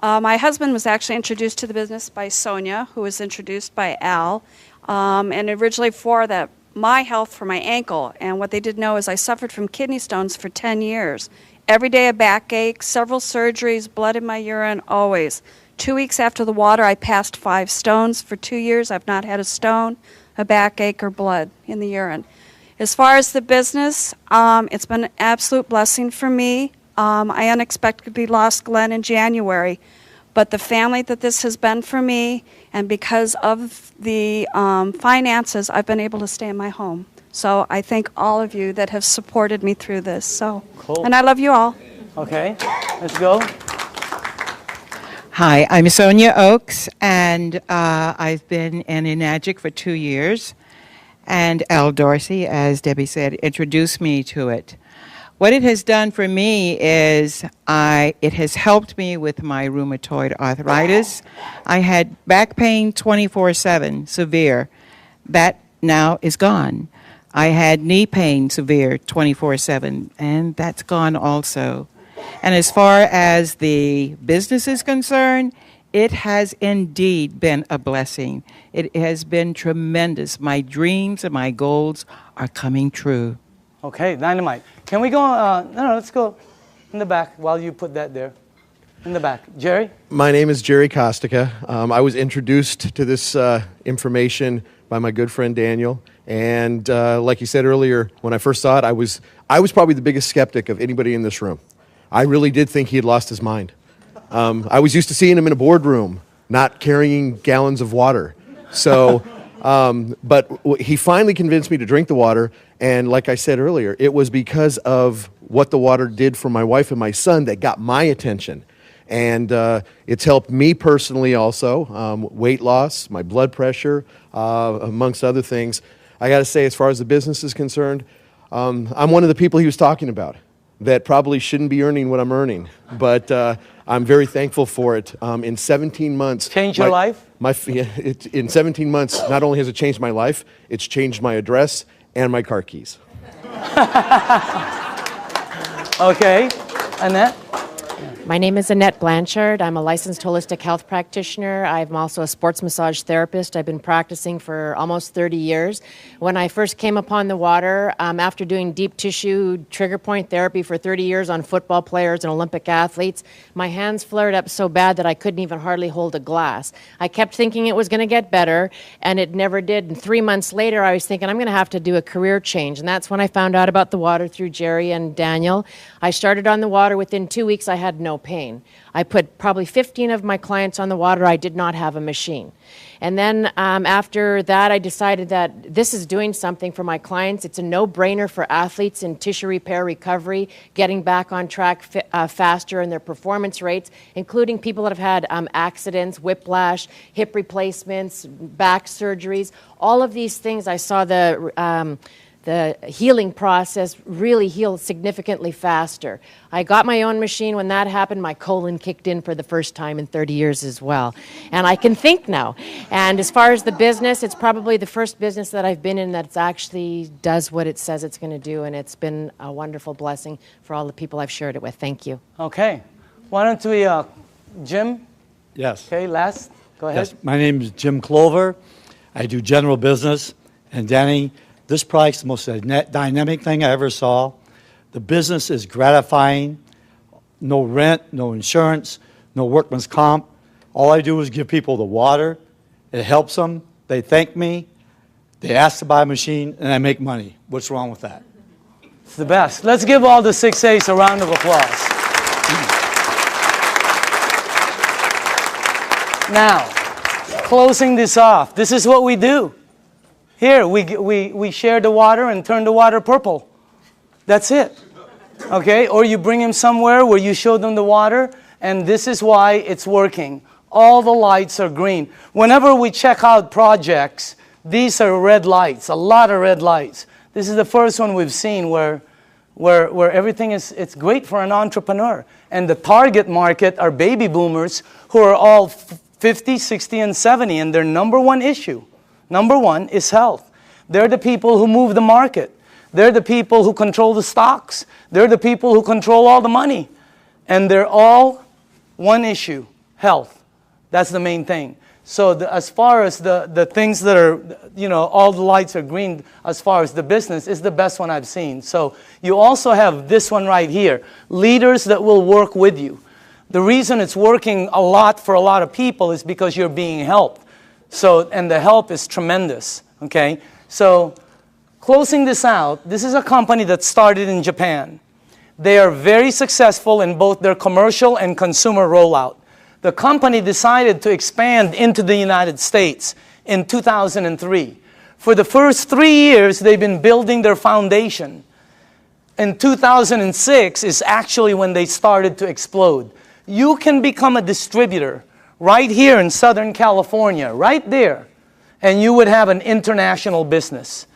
My husband was actually introduced to the business by Sonia, who was introduced by Al, and originally for my health for my ankle. And what they didn't know is I suffered from kidney stones for 10 years. Every day a backache, several surgeries, blood in my urine, always. 2 weeks after the water, I passed 5 stones. For 2 years, I've not had a stone, a backache, or blood in the urine. As far as the business, it's been an absolute blessing for me. I unexpectedly lost Glenn in January, but the family that this has been for me, and because of the finances, I've been able to stay in my home. So I thank all of you that have supported me through this. So, cool. And I love you all. Okay, let's go. Hi, I'm Sonia Oakes, and I've been in Enagic for 2 years. And Al Dorsey, as Debbie said, introduced me to it. What it has done for me is it has helped me with my rheumatoid arthritis. I had back pain 24/7, severe. That now is gone. I had knee pain, severe, 24/7, and that's gone also. And as far as the business is concerned, it has indeed been a blessing. It has been tremendous. My dreams and my goals are coming true. Okay, dynamite. Can we go, no, let's go in the back while you put that there. In the back. Jerry? My name is Jerry Kostica. I was introduced to this information by my good friend Daniel. And like you said earlier, when I first saw it, I was probably the biggest skeptic of anybody in this room. I really did think he had lost his mind. I was used to seeing him in a boardroom, not carrying gallons of water. So, but he finally convinced me to drink the water. And like I said earlier, it was because of what the water did for my wife and my son that got my attention. And it's helped me personally also, weight loss, my blood pressure, amongst other things. I got to say, as far as the business is concerned, I'm one of the people he was talking about that probably shouldn't be earning what I'm earning. But I'm very thankful for it. In 17 months... Changed your life? In 17 months, not only has it changed my life, it's changed my address and my car keys. Okay. Annette? My name is Annette Blanchard. I'm a licensed holistic health practitioner. I'm also a sports massage therapist. I've been practicing for almost 30 years. When I first came upon the water, after doing deep tissue trigger point therapy for 30 years on football players and Olympic athletes, my hands flared up so bad that I couldn't even hardly hold a glass. I kept thinking it was going to get better, and it never did. And 3 months later, I was thinking I'm going to have to do a career change. And that's when I found out about the water through Jerry and Daniel. I started on the water. Within 2 weeks, I had no pain. I put probably 15 of my clients on the water. I did not have a machine. And then after that, I decided that this is doing something for my clients. It's a no-brainer for athletes in tissue repair recovery, getting back on track faster in their performance rates, including people that have had accidents, whiplash, hip replacements, back surgeries. All of these things, I saw the healing process really healed significantly faster. I got my own machine. When that happened, my colon kicked in for the first time in 30 years as well. And I can think now. And as far as the business, it's probably the first business that I've been in that actually does what it says it's going to do. And it's been a wonderful blessing for all the people I've shared it with. Thank you. Okay. Why don't we, Jim? Yes. Okay, last. Go ahead. Yes. My name is Jim Clover. I do general business. And Danny, this product's the most dynamic thing I ever saw. The business is gratifying. No rent, no insurance, no workman's comp. All I do is give people the water. It helps them. They thank me. They ask to buy a machine, and I make money. What's wrong with that? It's the best. Let's give all the 6A's a round of applause. Now, closing this off, this is what we do. Here, we share the water and turn the water purple. That's it. Okay? Or you bring them somewhere where you show them the water, and this is why it's working. All the lights are green. Whenever we check out projects, these are red lights, a lot of red lights. This is the first one we've seen where everything is, it's great for an entrepreneur. And the target market are baby boomers who are all 50, 60, and 70, and their number one issue, number one, is health. They're the people who move the market. They're the people who control the stocks. They're the people who control all the money. And they're all one issue, health. That's the main thing. So as far as the things that are, you know, all the lights are green as far as the business is the best one I've seen. So you also have this one right here, leaders that will work with you. The reason it's working a lot for a lot of people is because you're being helped. So, and the help is tremendous, okay? So closing this out, this is a company that started in Japan. They are very successful in both their commercial and consumer rollout. The company decided to expand into the United States in 2003. For the first 3 years, they've been building their foundation. In 2006 is actually when they started to explode. You can become a distributor right here in Southern California, right there, and you would have an international business,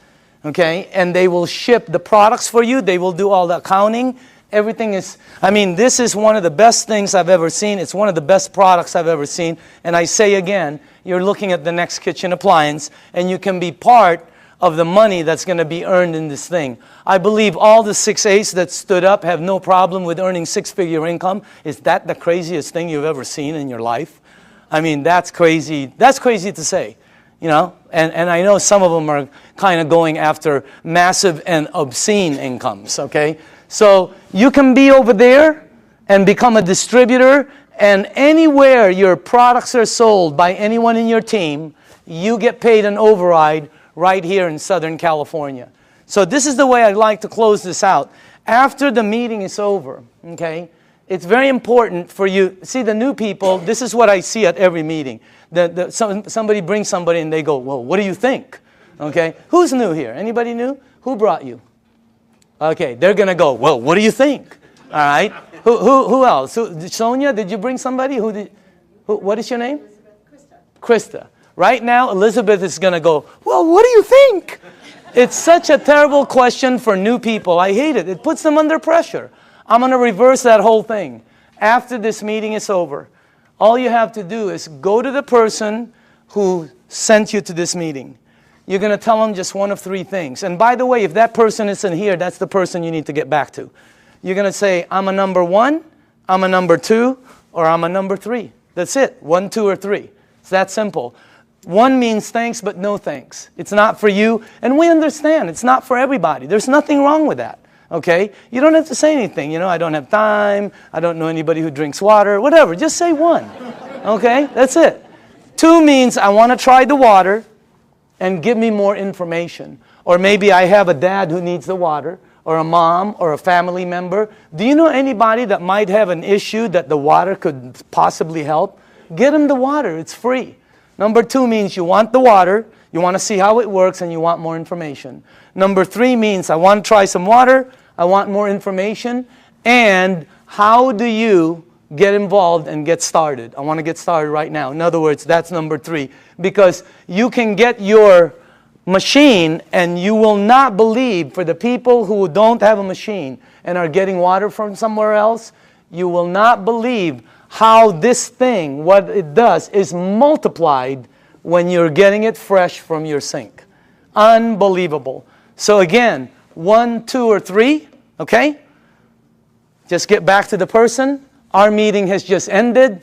okay? And they will ship the products for you. They will do all the accounting. Everything is, I mean, this is one of the best things I've ever seen. It's one of the best products I've ever seen. And I say again, you're looking at the next kitchen appliance, and you can be part of the money that's going to be earned in this thing. I believe all the 6A's that stood up have no problem with earning six-figure income. Is that the craziest thing you've ever seen in your life? I mean, that's crazy. That's crazy to say, you know? And I know some of them are kind of going after massive and obscene incomes, okay? So you can be over there and become a distributor, and anywhere your products are sold by anyone in your team, you get paid an override right here in Southern California. So this is the way I'd like to close this out. After the meeting is over, okay, it's very important for you. See, the new people, this is what I see at every meeting. Somebody brings somebody and they go, well, what do you think? Okay, who's new here? Anybody new? Who brought you? Okay, they're going to go, well, what do you think? All right. Who else? Sonia, did you bring somebody? What is your name? Krista. Right now, Elizabeth is going to go, well, what do you think? It's such a terrible question for new people. I hate it. It puts them under pressure. I'm going to reverse that whole thing. After this meeting is over, all you have to do is go to the person who sent you to this meeting. You're going to tell them just one of three things. And by the way, if that person isn't here, that's the person you need to get back to. You're going to say, I'm a number 1, I'm a number 2, or I'm a number 3. That's it. 1, 2, or 3. It's that simple. 1 means thanks, but no thanks. It's not for you. And we understand. It's not for everybody. There's nothing wrong with that. Okay? You don't have to say anything. You know, I don't have time. I don't know anybody who drinks water. Whatever. Just say 1. Okay? That's it. 2 means I want to try the water and give me more information. Or maybe I have a dad who needs the water, or a mom, or a family member. Do you know anybody that might have an issue that the water could possibly help? Get them the water. It's free. Number 2 means you want the water, you want to see how it works, and you want more information. Number 3 means I want to try some water, I want more information, and how do you get involved and get started? I want to get started right now. In other words, that's number 3. Because you can get your machine, and you will not believe, for the people who don't have a machine and are getting water from somewhere else, you will not believe how this thing, what it does, is multiplied when you're getting it fresh from your sink. Unbelievable. So again, 1, 2, or 3, okay? Just get back to the person. Our meeting has just ended.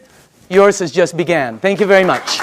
Yours has just began. Thank you very much.